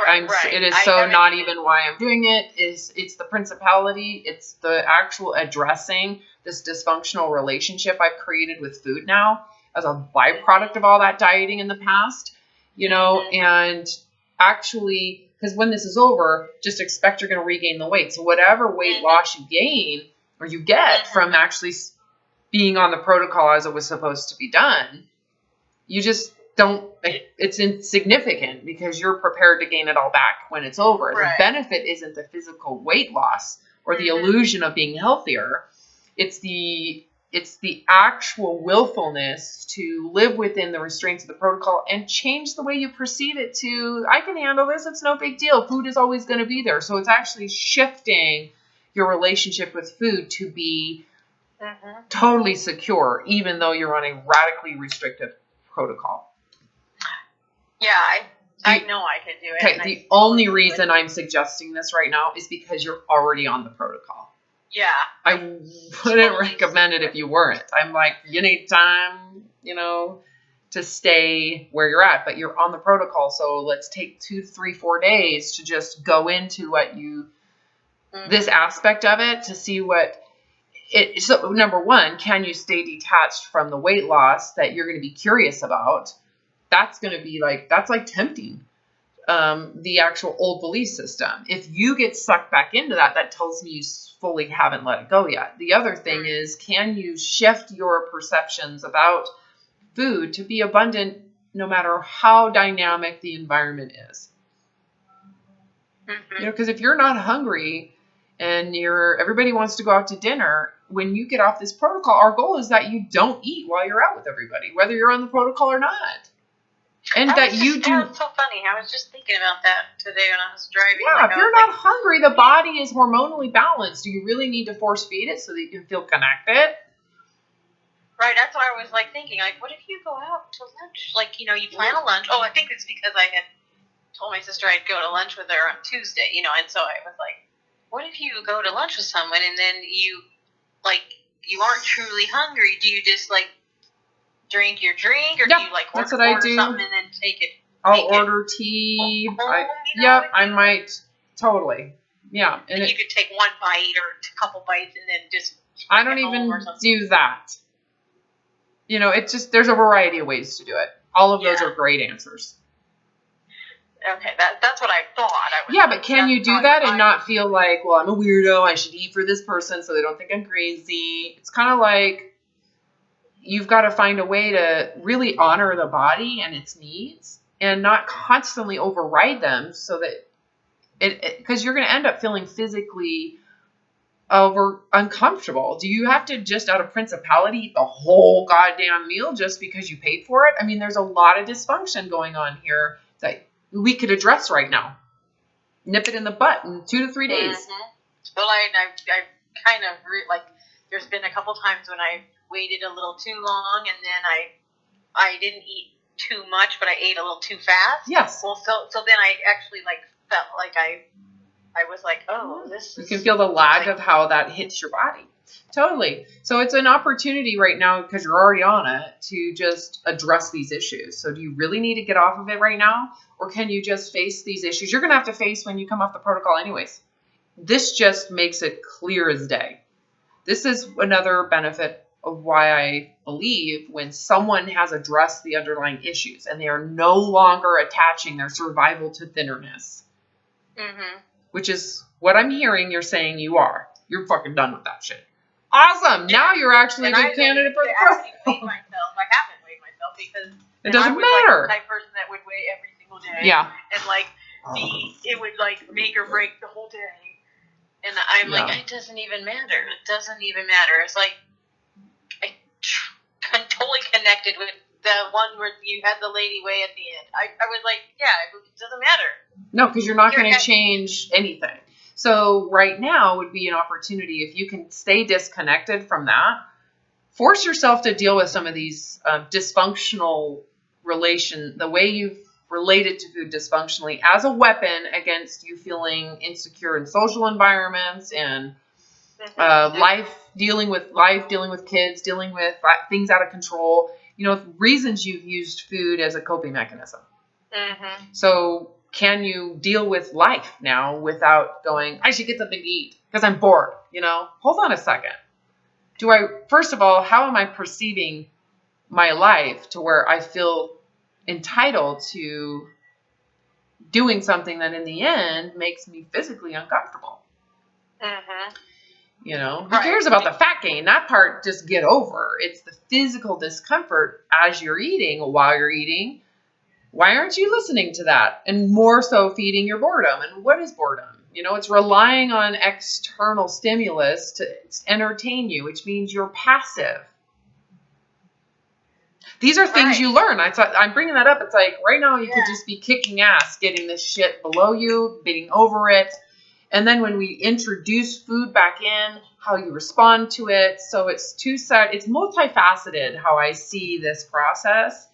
it is so not even why I'm doing it. It's the principality. It's the actual addressing this dysfunctional relationship I've created with food now as a byproduct of all that dieting in the past, and actually, because when this is over, just expect you're going to regain the weight. So whatever weight loss you gain or you get from actually being on the protocol as it was supposed to be done, you just it's insignificant because you're prepared to gain it all back when it's over. Right. The benefit isn't the physical weight loss or the illusion of being healthier. It's the actual willfulness to live within the restraints of the protocol and change the way you perceive it to, I can handle this. It's no big deal. Food is always going to be there. So it's actually shifting your relationship with food to be totally secure, even though you're on a radically restrictive protocol. Yeah, I know I could do it. Okay, the only reason I'm suggesting this right now is because you're already on the protocol. Yeah. I wouldn't recommend it if you weren't. I'm like, you need time, to stay where you're at, but you're on the protocol. So let's take 2, 3, 4 days to just go into what this aspect of it to see what it, so number one, can you stay detached from the weight loss that you're going to be curious about? That's going to be that's like tempting the actual old belief system. If you get sucked back into that, that tells me you fully haven't let it go yet. The other thing is, can you shift your perceptions about food to be abundant no matter how dynamic the environment is? Because if you're not hungry and everybody wants to go out to dinner, when you get off this protocol, our goal is that you don't eat while you're out with everybody, whether you're on the protocol or not. And that you do. That's so funny. I was just thinking about that today when I was driving. Yeah, if you're not hungry, the body is hormonally balanced. Do you really need to force feed it so that you can feel connected? Right, that's why I was thinking, what if you go out to lunch? You plan a lunch. Oh, I think it's because I had told my sister I'd go to lunch with her on Tuesday, and so I was like, what if you go to lunch with someone and then you aren't truly hungry? Do you just drink your drink, or do you order something and then take it? I'll order tea. I might totally. Yeah, and you could take one bite or a couple bites and then just. I don't even do that. It's just there's a variety of ways to do it. All of those are great answers. Okay, that's what I thought. But can you do that and not feel like, well, I'm a weirdo, I should eat for this person so they don't think I'm crazy? It's kind of like you've got to find a way to really honor the body and its needs and not constantly override them so that because you're going to end up feeling physically uncomfortable. Do you have to just out of principality eat the whole goddamn meal just because you paid for it? I mean, there's a lot of dysfunction going on here that we could address right now. Nip it in the butt in 2 to 3 days. Mm-hmm. Well, I kind of like. There's been a couple times when I waited a little too long, and then I didn't eat too much, but I ate a little too fast. Yes. Well, so then I actually felt like I was like, oh, this. You can feel the lag of how that hits your body. Totally. So it's an opportunity right now because you're already on it to just address these issues. So do you really need to get off of it right now? Or can you just face these issues? You're going to have to face when you come off the protocol anyways. This just makes it clear as day. This is another benefit of why I believe when someone has addressed the underlying issues and they are no longer attaching their survival to thinnerness, which is what I'm hearing you're saying you are. You're fucking done with that shit. Awesome. Now you're actually a good candidate for the protocol. I haven't weighed myself because it doesn't matter. I was the type person that would weigh every single day. Yeah. And it would make or break the whole day. And I'm like, it doesn't even matter. It doesn't even matter. It's like, I'm totally connected with the one where you had the lady weigh at the end. I was like, it doesn't matter. No, because you're not going to change anything. So right now would be an opportunity, if you can stay disconnected from that, force yourself to deal with some of these dysfunctional the way you've related to food dysfunctionally as a weapon against you feeling insecure in social environments and dealing with kids, dealing with things out of control, reasons you've used food as a coping mechanism. Mm-hmm. So can you deal with life now without going, I should get something to eat because I'm bored, Hold on a second. First of all, how am I perceiving my life to where I feel entitled to doing something that in the end makes me physically uncomfortable? Who cares about the fat gain? That part, just get over. It's the physical discomfort as you're eating, while you're eating. Why aren't you listening to that? And more so feeding your boredom. And what is boredom? It's relying on external stimulus to entertain you, which means you're passive. These are things you learn. I'm bringing that up. It's like right now you could just be kicking ass, getting this shit below you, getting over it. And then when we introduce food back in, how you respond to it. So it's it's multifaceted how I see this process.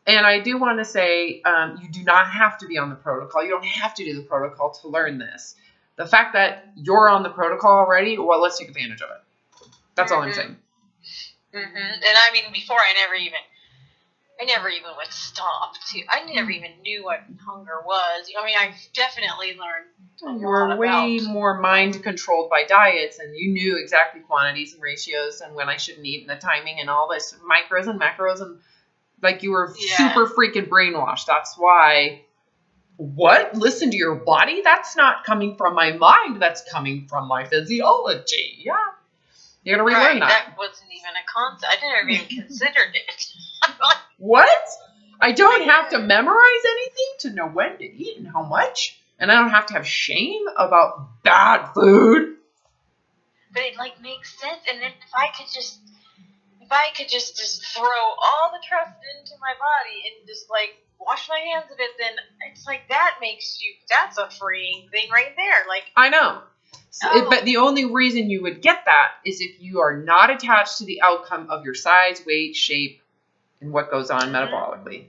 And I do want to say, you do not have to be on the protocol. You don't have to do the protocol to learn this. The fact that you're on the protocol already, well, let's take advantage of it. That's all I'm saying. And I mean, before I never even would stop I never even knew what hunger was. I mean, I definitely learned. You were way more mind controlled by diets, and you knew exactly quantities and ratios and when I shouldn't eat and the timing and all this micros and macros, and like you were super freaking brainwashed. That's why. What? Listen to your body? That's not coming from my mind. That's coming from my physiology. Yeah. You gotta relearn that. That wasn't even a concept. I never even considered it. What? I don't have to memorize anything to know when to eat and how much? And I don't have to have shame about bad food? But it makes sense. And then if I could just throw all the trust into my body and just wash my hands of it, then it's that's a freeing thing right there. I know. But the only reason you would get that is if you are not attached to the outcome of your size, weight, shape, and what goes on metabolically.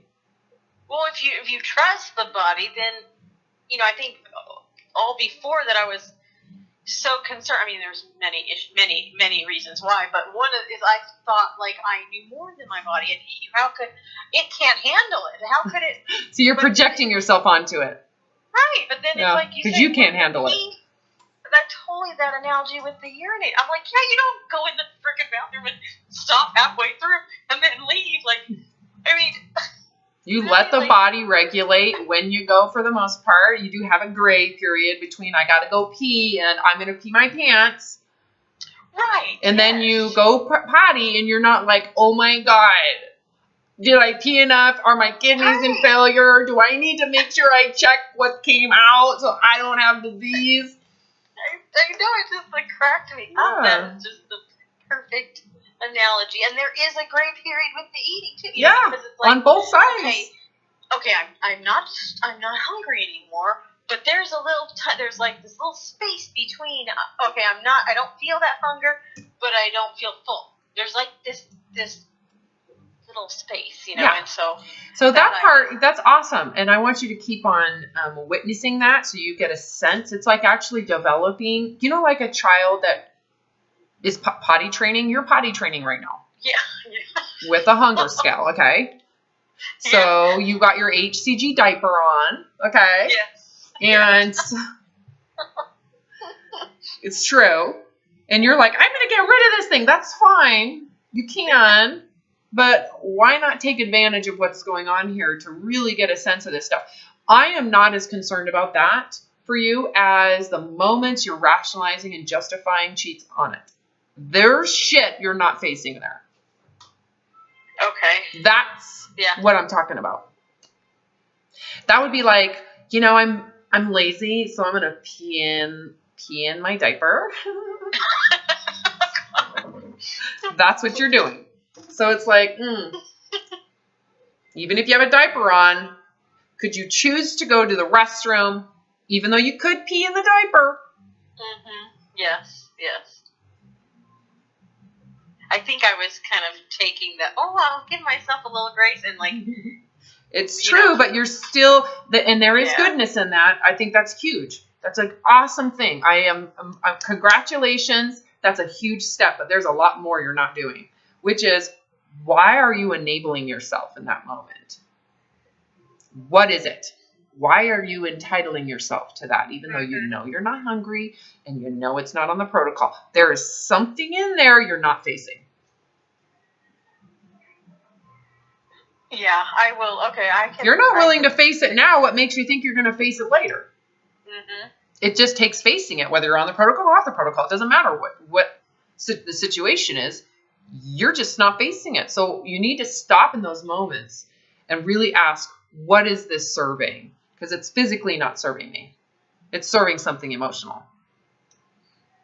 Well, if you trust the body, then I think all before that I was so concerned. I mean, there's many reasons why, but one is I thought I knew more than my body. And how could it can't handle it? How could it? So you're projecting yourself onto it, right? But then it's like because you can't handle it. That analogy with the urinate. I'm like, you don't go in the freaking bathroom and stop halfway through and then leave. You let the body regulate when you go. For the most part, you do have a gray period between I gotta go pee and I'm gonna pee my pants. Right. And then you go potty and you're not like, oh my God, Did I pee enough? Are my kidneys in failure? Do I need to make sure I check what came out so I don't have disease? I know, it just like cracked me up. That is just the perfect analogy. And there is a gray period with the eating too. Yeah, it's like, on both sides. Okay, I'm not hungry anymore. But there's there's like this little space between. Okay, I don't feel that hunger, but I don't feel full. There's like this little space, you know. Yeah. And so that part, that's awesome, and I want you to keep on witnessing that, so you get a sense. It's like actually developing. You know, like a child that is potty training. You're potty training right now. Yeah. With a hunger scale, okay. So you got your HCG diaper on, okay. Yes. And it's true. And you're like, I'm going to get rid of this thing. That's fine. You can. But why not take advantage of what's going on here to really get a sense of this stuff? I am not as concerned about that for you as the moments you're rationalizing and justifying cheats on it. There's shit you're not facing there. Okay. That's what I'm talking about. That would be like, you know, I'm lazy, so I'm gonna pee in my diaper. That's what you're doing. So it's like, even if you have a diaper on, could you choose to go to the restroom, even though you could pee in the diaper? Mm-hmm. Yes. I think I was kind of taking the, I'll give myself a little grace and like. It's true, but you're still, and there is goodness in that. I think that's huge. That's an awesome thing. Congratulations. That's a huge step, but there's a lot more you're not doing, which is, why are you enabling yourself in that moment? What is it? Why are you entitling yourself to that, even though you know you're not hungry and you know it's not on the protocol? There is something in there you're not facing. Yeah, I will. Okay, I can. You're not willing to face it now. What makes you think you're going to face it later? Mm-hmm. It just takes facing it, whether you're on the protocol or off the protocol. It doesn't matter what the situation is. You're just not facing it. So you need to stop in those moments and really ask, what is this serving? Because it's physically not serving me. It's serving something emotional.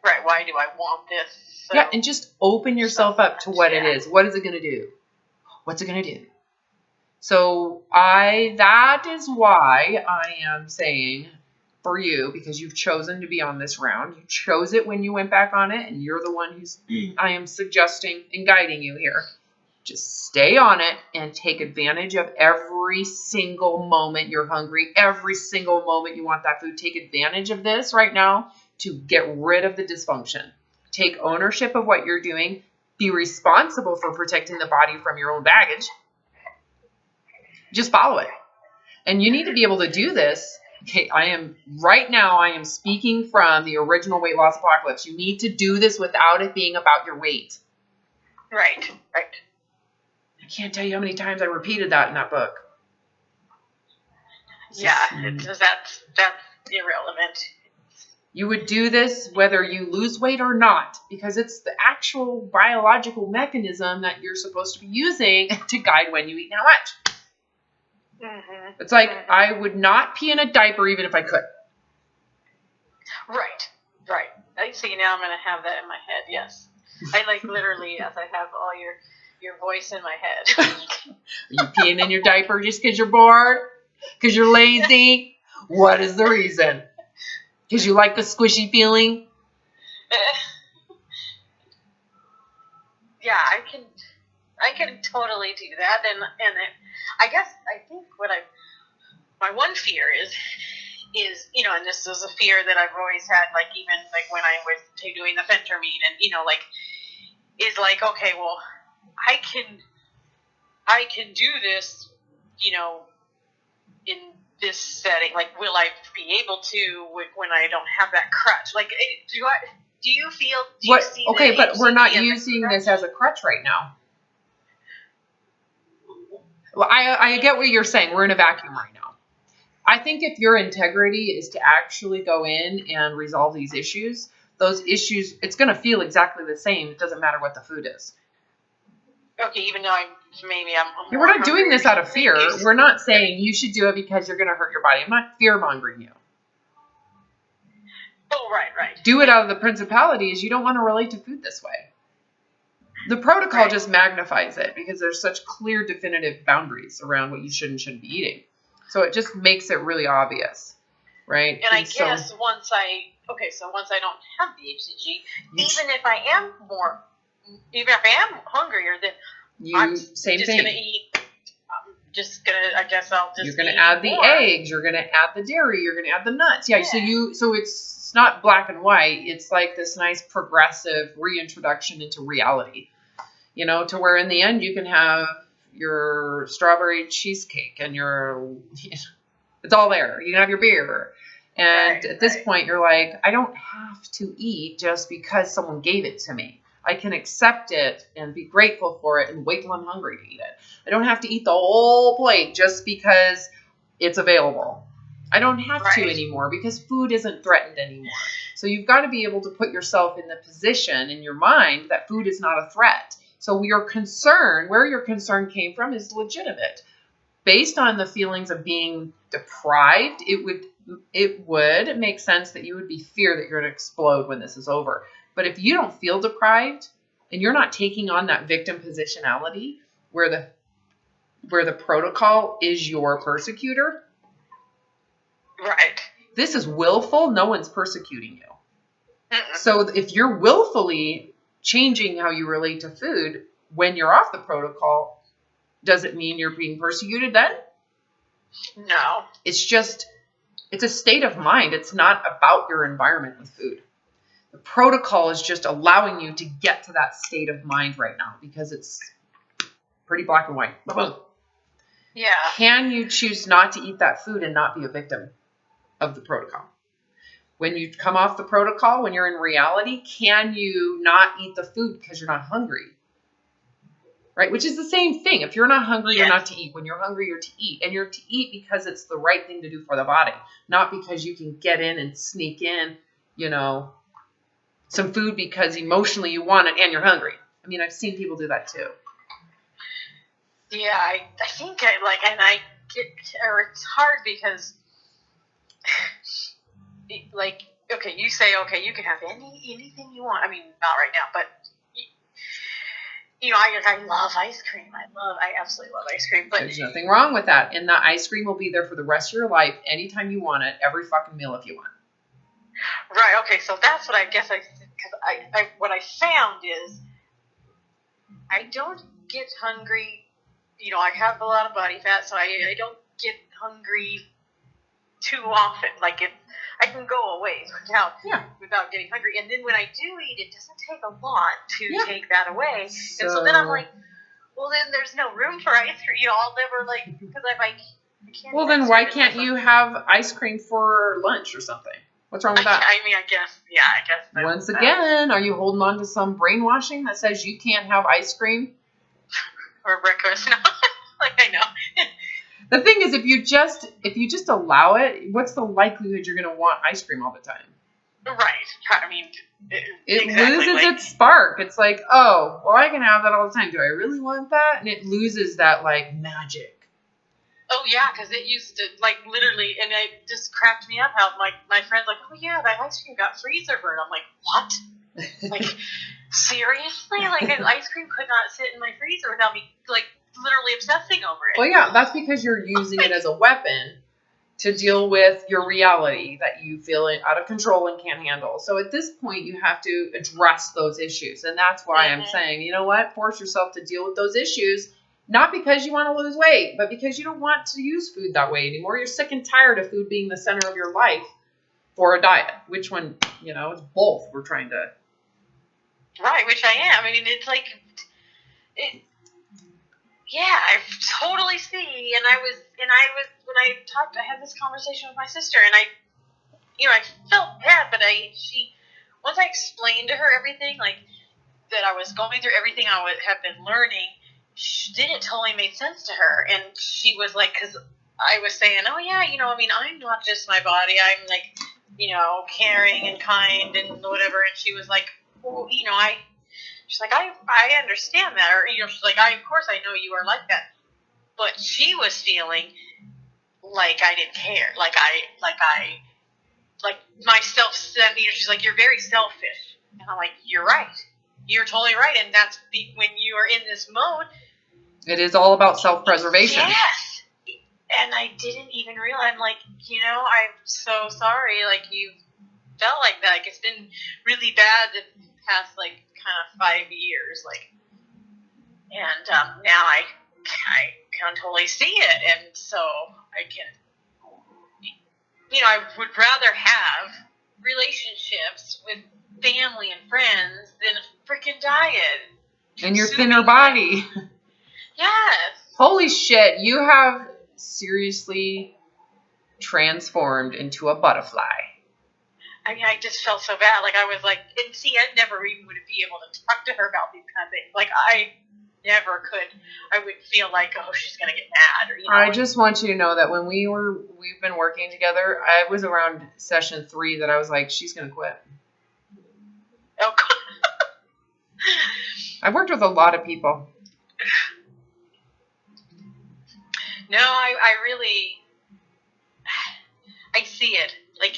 Right. Why do I want this? So and just open yourself up to what it is. What is it going to do? What's it going to do? So that is why I am saying for you, because you've chosen to be on this round. You chose it when you went back on it, and you're the one who's, I am suggesting and guiding you here. Just stay on it and take advantage of every single moment you're hungry, every single moment you want that food. Take advantage of this right now to get rid of the dysfunction. Take ownership of what you're doing. Be responsible for protecting the body from your own baggage. Just follow it. And you need to be able to do this. Okay, I am speaking from the original Weight Loss Apocalypse. You need to do this without it being about your weight. Right. I can't tell you how many times I repeated that in that book. That's irrelevant. You would do this whether you lose weight or not, because it's the actual biological mechanism that you're supposed to be using to guide when you eat and how much. Mm-hmm. It's like, I would not pee in a diaper even if I could. Right. I see, now I'm going to have that in my head, yes. I literally, yes, I have all your voice in my head. Are you peeing in your diaper just because you're bored? Because you're lazy? What is the reason? Because you like the squishy feeling? Yeah, I can totally do that, and I think my one fear is, and this is a fear that I've always had, even when I was doing the phentermine, and is okay, well, I can do this, in this setting. Will I be able to when I don't have that crutch? Do you feel? You see okay, but we're not using this as a crutch right now. Well, I get what you're saying. We're in a vacuum right now. I think if your integrity is to actually go in and resolve these issues, those issues, it's going to feel exactly the same. It doesn't matter what the food is. Okay, even though I'm Yeah, we're not doing this out of fear. Yes. We're not saying you should do it because you're going to hurt your body. I'm not fear-mongering you. Oh, right. Do it out of the principalities. You don't want to relate to food this way. The protocol just magnifies it because there's such clear, definitive boundaries around what you should and shouldn't be eating. So it just makes it really obvious, right? And I guess once I don't have the HCG, even if I am hungrier, then I'm just going to eat. You're going to add the eggs. You're going to add the dairy. You're going to add the nuts. Yeah. So it's not black and white. It's like this nice progressive reintroduction into reality, to where in the end you can have your strawberry cheesecake and it's all there. You can have your beer. And at this point you're like, I don't have to eat just because someone gave it to me. I can accept it and be grateful for it and wait till I'm hungry to eat it. I don't have to eat the whole plate just because it's available. I don't have to anymore because food isn't threatened anymore. So you've got to be able to put yourself in the position in your mind that food is not a threat. So where your concern came from is legitimate. Based on the feelings of being deprived, it would make sense that you would be fear that you're going to explode when this is over. But if you don't feel deprived and you're not taking on that victim positionality where the protocol is your persecutor, this is willful. No one's persecuting you. So if you're willfully changing how you relate to food when you're off the protocol, does it mean you're being persecuted then? No. It's a state of mind. It's not about your environment with food. The protocol is just allowing you to get to that state of mind right now because it's pretty black and white. Yeah. Can you choose not to eat that food and not be a victim of the protocol? When you come off the protocol, when you're in reality, can you not eat the food because you're not hungry? Right? Which is the same thing. If you're not hungry, you're not to eat. When you're hungry, you're to eat. And you're to eat because it's the right thing to do for the body. Not because you can get in and sneak in, some food because emotionally you want it and you're hungry. I mean, I've seen people do that too. Yeah, I think it's hard because, you say, you can have anything you want. I mean, not right now, but, I love ice cream. I absolutely love ice cream. But there's nothing wrong with that. And the ice cream will be there for the rest of your life, anytime you want it, every fucking meal if you want. Right, okay, so that's what I guess what I found is I don't get hungry, I have a lot of body fat, so I don't get hungry too often. I can go away without getting hungry. And then when I do eat, it doesn't take a lot to take that away. And so then I'm like, well, then there's no room for ice cream. I'll never, because I can't. Well, then why can't you have ice cream for lunch or something? What's wrong with that? I guess. Once again, are you holding on to some brainwashing that says you can't have ice cream? Or breakfast? No. I know. The thing is, if you just allow it, what's the likelihood you're going to want ice cream all the time? Right. I mean, it loses its spark. It's like, oh, well, I can have that all the time. Do I really want that? And it loses that, magic. Oh, yeah, because it used to, literally, and it just cracked me up how, my friend's like, oh, yeah, that ice cream got freezer burn. I'm like, what? Seriously? Ice cream could not sit in my freezer without me, literally obsessing over it. Well, yeah, that's because you're using it as a weapon to deal with your reality that you feel out of control and can't handle. So at this point, you have to address those issues. And that's why I'm saying, you know what? Force yourself to deal with those issues. Not because you want to lose weight, but because you don't want to use food that way anymore. You're sick and tired of food being the center of your life for a diet. Which one, it's both we're trying to. Right, which I am. I mean, it's I totally see. And I was, when I had this conversation with my sister, and I felt bad, but once I explained to her everything, that I was going through everything I have been learning, then it totally made sense to her. And she was like, because I was saying, oh yeah, I'm not just my body. I'm caring and kind and whatever. And she was like, well, She's like, I understand that. Or, she's like, of course I know you are like that. But she was feeling like I didn't care. Like my self-centered, she's like, you're very selfish. And I'm like, you're right. You're totally right. And that's when you are in this mode. It is all about self-preservation. Yes. And I didn't even realize, I'm like, I'm so sorry, like, you felt like that. Like, it's been really bad the past, like, kind of 5 years, like, and now I can totally see it, and so I can, I would rather have relationships with family and friends than a freaking diet. And your thinner body. Yes. Holy shit, you have seriously transformed into a butterfly. I mean, I just felt so bad. Like, I was like, and see, I never even would be able to talk to her about these kind of things. Like, I never could. I would feel like, oh, she's going to get mad. Or, I just want you to know that when we've been working together, I was around session 3 that I was like, she's going to quit. Oh, God. I've worked with a lot of people. No, I really, I see it. Like,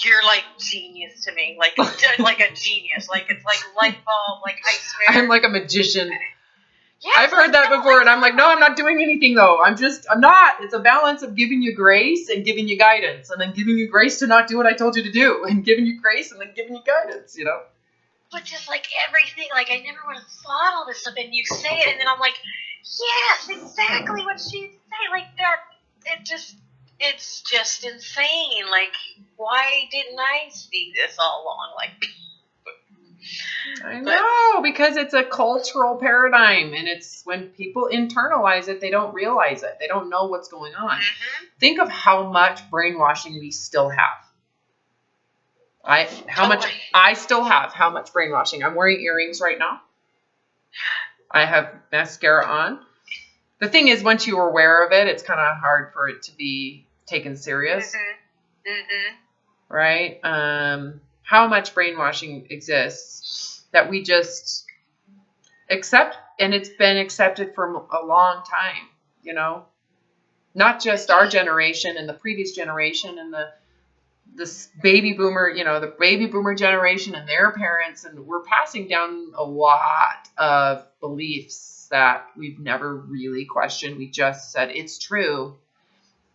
you're like genius to me. Like a genius. Like, it's like light bulb. Like, I swear. I'm like a magician. Yes, I've heard that before, and I'm like, no, I'm not doing anything, though. I'm not. It's a balance of giving you grace and giving you guidance, and then giving you grace to not do what I told you to do, and giving you grace and then giving you guidance, But just like everything, like, I never would have thought all this stuff, and you say it, and then I'm like, yes, exactly what she's saying. Like, that, it's just insane. Like, why didn't I see this all along? Like, I know, because it's a cultural paradigm, and it's when people internalize it, they don't realize it. They don't know what's going on. Mm-hmm. Think of how much brainwashing we still have. How much brainwashing. I'm wearing earrings right now. I have mascara on. The thing is, once you're aware of it, it's kind of hard for it to be taken serious. Mm-hmm. Mm-hmm. Right? How much brainwashing exists that we just accept, and it's been accepted for a long time, not just our generation and the previous generation and this baby boomer, the baby boomer generation and their parents, and we're passing down a lot of beliefs that we've never really questioned. We just said it's true,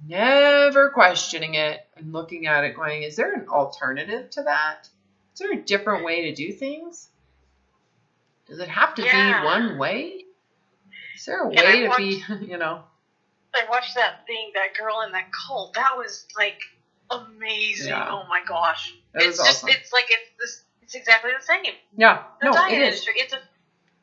never questioning it and looking at it going, is there an alternative to that? Is there a different way to do things? Does it have to be one way? Is there a way to be, I watched that thing, that girl in that cult. That was, like, amazing. Yeah. Oh my gosh. It's awesome. It's exactly the same. Yeah. The diet industry. It's a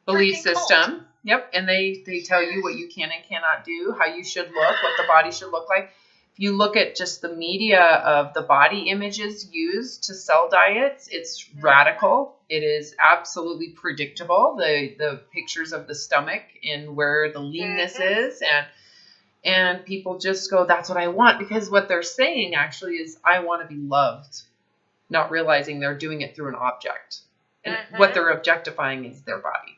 belief system. Cult. Yep. And they tell you what you can and cannot do, how you should look, what the body should look like. If you look at just the media of the body images used to sell diets, it's radical. It is absolutely predictable. The pictures of the stomach and where the leanness is, and people just go, that's what I want, because what they're saying actually is, I want to be loved, not realizing they're doing it through an object. And what they're objectifying is their body.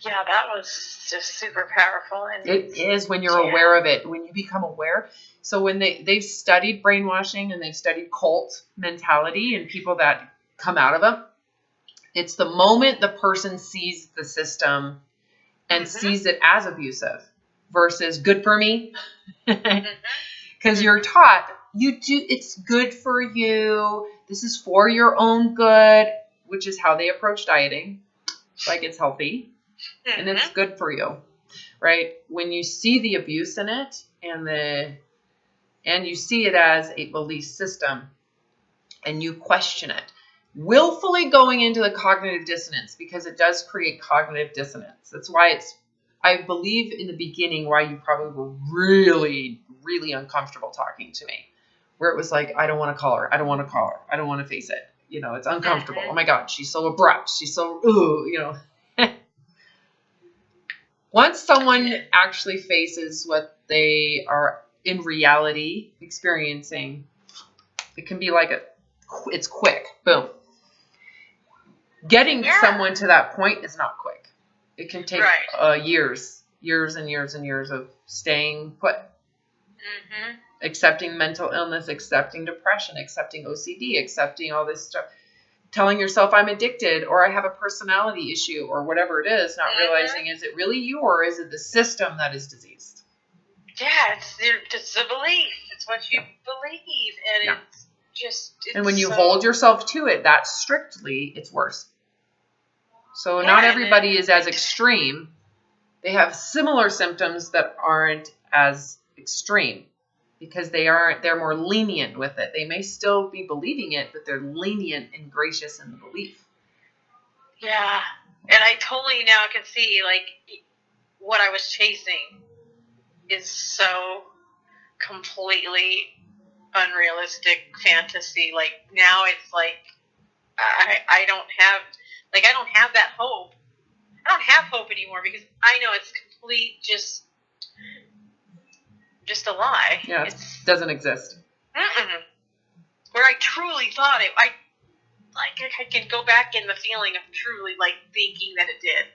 Yeah, that was just super powerful. And it is when you're aware of it, when you become aware. So when they've studied brainwashing and they've studied cult mentality and people that come out of them, it's the moment the person sees the system and sees it as abusive versus good for me. Because you're taught, it's good for you. This is for your own good, which is how they approach dieting. Like, it's healthy and it's good for you, right? When you see the abuse in it and you see it as a belief system and you question it, willfully going into the cognitive dissonance, because it does create cognitive dissonance. That's why I believe in the beginning why you probably were really, really uncomfortable talking to me, where it was like, I don't want to call her. I don't want to call her. I don't want to face it. It's uncomfortable. Oh my God, she's so abrupt. She's so, Once someone actually faces what they are in reality experiencing, it can be like it's quick. Boom. Getting someone to that point is not quick. It can take years and years and years of staying put. Mm-hmm. Accepting mental illness, accepting depression, accepting OCD, accepting all this stuff. Telling yourself I'm addicted or I have a personality issue or whatever it is, not realizing, is it really you or is it the system that is diseased? Yeah, it's a belief. It's what you believe. And it's just... and when you hold yourself to it that strictly, it's worse. So not everybody is as extreme. They have similar symptoms that aren't as extreme. Because they're more lenient with it. They may still be believing it, but they're lenient and gracious in the belief. Yeah. And I totally now can see, like, what I was chasing is so completely unrealistic fantasy. Like, now it's like, I don't have that hope. I don't have hope anymore because I know it's complete just a lie. Yeah, it doesn't exist. Where I truly thought it, I can go back in the feeling of truly like thinking that it did.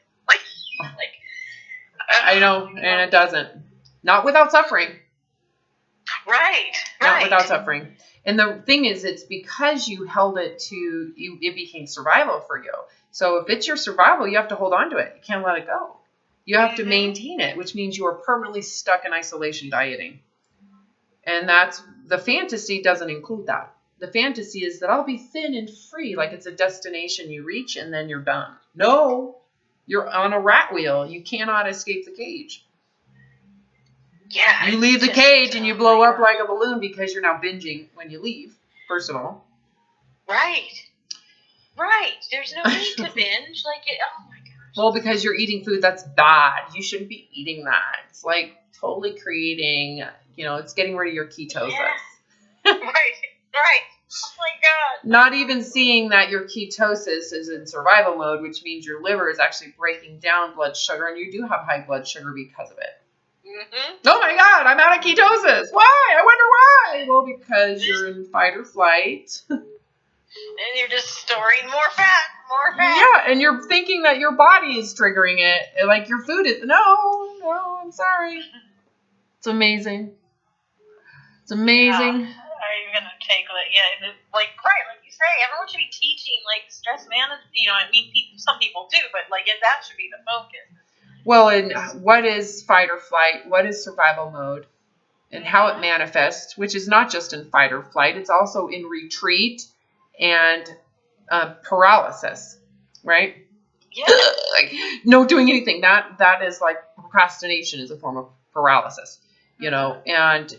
I know, and it doesn't. Not without suffering. Right. Not without suffering. And the thing is, it's because you held it to you. It became survival for you. So if it's your survival, you have to hold on to it. You can't let it go. You have to maintain it, which means you are permanently stuck in isolation dieting. And that's the fantasy doesn't include that. The fantasy is that I'll be thin and free, like it's a destination you reach and then you're done. No, you're on a rat wheel. You cannot escape the cage. Yeah. You leave the cage and you blow up like a balloon because you're now binging when you leave, first of all. Right. There's no need to binge. Oh my gosh. Well, because you're eating food that's bad. You shouldn't be eating that. It's like totally creating, it's getting rid of your ketosis. Yeah. Right. Oh my God. Not even seeing that your ketosis is in survival mode, which means your liver is actually breaking down blood sugar, and you do have high blood sugar because of it. Mm-hmm. Oh my God, I'm out of ketosis. Why? I wonder why. Well, because you're in fight or flight. And you're just storing more fat. Yeah, and you're thinking that your body is triggering it. Like your food is. No, I'm sorry. It's amazing. It's amazing. I'm going to take that. Yeah, like you say, everyone should be teaching, stress management. Some people do, but, that should be the focus. Well, and what is fight or flight? What is survival mode? And how it manifests, which is not just in fight or flight. It's also in retreat and paralysis, right? Yeah. No doing anything. That is like procrastination is a form of paralysis, and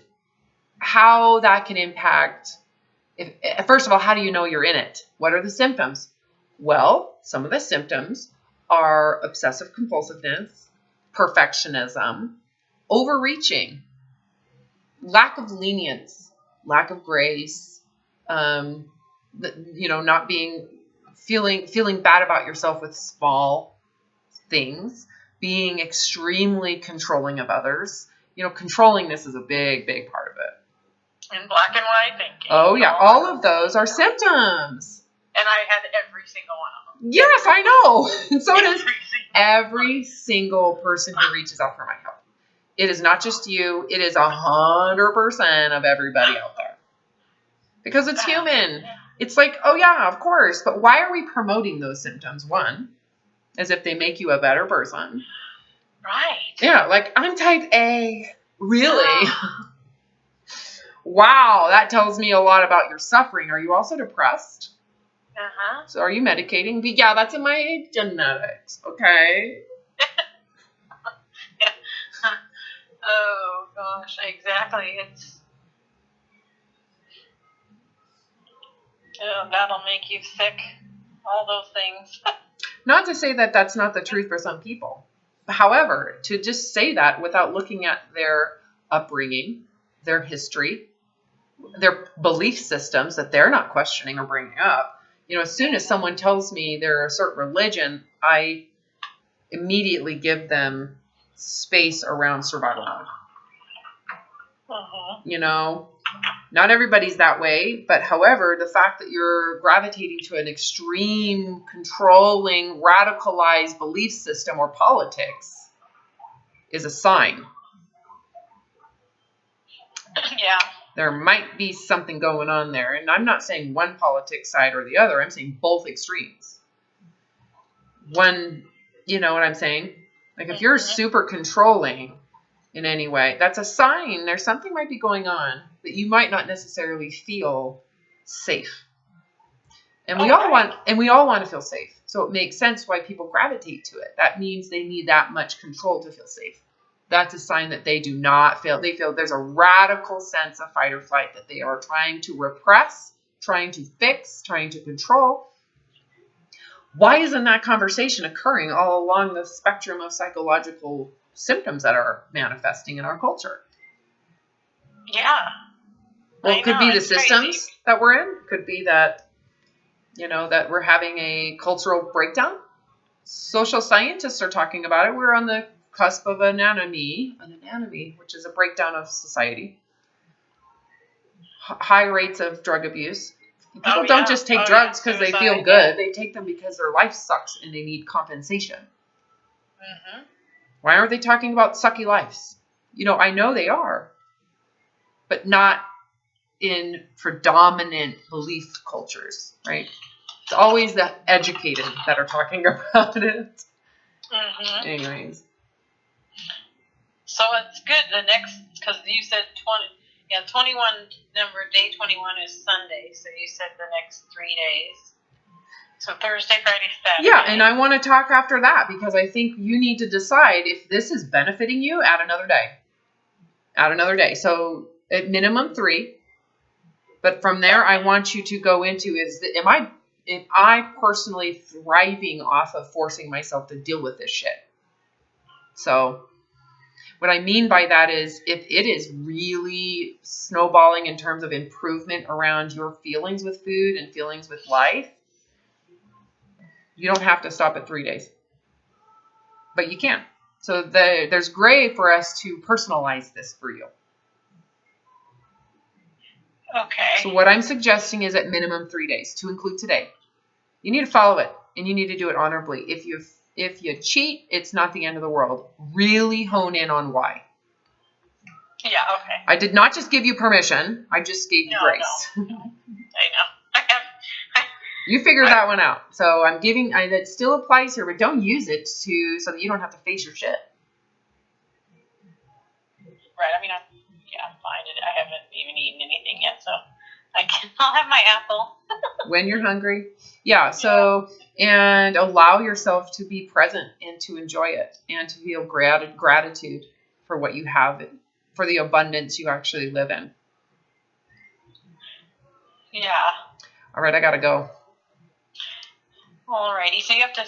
how that can impact. First of all, how do you know you're in it? What are the symptoms? Well, some of the symptoms are obsessive compulsiveness, perfectionism, overreaching, lack of lenience, lack of grace, not feeling bad about yourself with small things, being extremely controlling of others. Controllingness is a big, big part of it. In black and white thinking. Oh, yeah. All of those are symptoms. And I had every single one of them. Yes, I know. And so does every single person who reaches out for my help. It is not just you. It is 100% of everybody out there. Because it's human. It's like, oh yeah, of course. But why are we promoting those symptoms? One, as if they make you a better person. Right. Yeah, like I'm type A. Really? Wow, that tells me a lot about your suffering. Are you also depressed? Uh-huh. So are you medicating? Yeah, that's in my genetics. Okay. Oh gosh, exactly. That'll make you sick. All those things. Not to say that that's not the truth for some people. However, to just say that without looking at their upbringing, their history, their belief systems that they're not questioning or bringing up. As soon as someone tells me they're a certain religion, I immediately give them space around survival mode. Uh-huh. Not everybody's that way, but however, the fact that you're gravitating to an extreme, controlling, radicalized belief system or politics is a sign. Yeah. There might be something going on there. And I'm not saying one politics side or the other. I'm saying both extremes. One, you know what I'm saying? Like if you're super controlling in any way, that's a sign there's something might be going on that you might not necessarily feel safe. And we all want to feel safe. So it makes sense why people gravitate to it. That means they need that much control to feel safe. That's a sign that they do not feel. They feel there's a radical sense of fight or flight that they are trying to repress, trying to fix, trying to control. Why isn't that conversation occurring all along the spectrum of psychological symptoms that are manifesting in our culture? Yeah. Well, it could be the systems that we're in. Could be that, that we're having a cultural breakdown. Social scientists are talking about it. We're on the cusp of an anomie, which is a breakdown of society. High rates of drug abuse. People don't just take drugs because they feel good. Yeah. They take them because their life sucks and they need compensation. Mm-hmm. Why aren't they talking about sucky lives? I know they are, but not in predominant belief cultures, right? It's always the educated that are talking about it. Mm-hmm. Anyways. So it's good. Because you said 21 day 21 is Sunday. So you said the next 3 days. So Thursday, Friday, Saturday. Yeah, and I want to talk after that because I think you need to decide if this is benefiting you. Add another day. So at minimum 3. But from there, I want you to go into am I personally thriving off of forcing myself to deal with this shit? So what I mean by that is if it is really snowballing in terms of improvement around your feelings with food and feelings with life, you don't have to stop at 3 days. But you can. So there's gray for us to personalize this for you. Okay. So what I'm suggesting is at minimum 3 days to include today. You need to follow it and you need to do it honorably. If you cheat, it's not the end of the world. Really hone in on why. Yeah, okay. I did not just give you permission. I just gave you grace. No. I know. You figure that one out. So I'm giving, that still applies here, but don't use it so that you don't have to face your shit. Right. I mean, I'm fine. I haven't even eaten anything yet, so I'll have my apple. When you're hungry. Yeah. So, and allow yourself to be present and to enjoy it and to feel gratitude for what you have, for the abundance you actually live in. Yeah. All right. I got to go. Alrighty. So you have to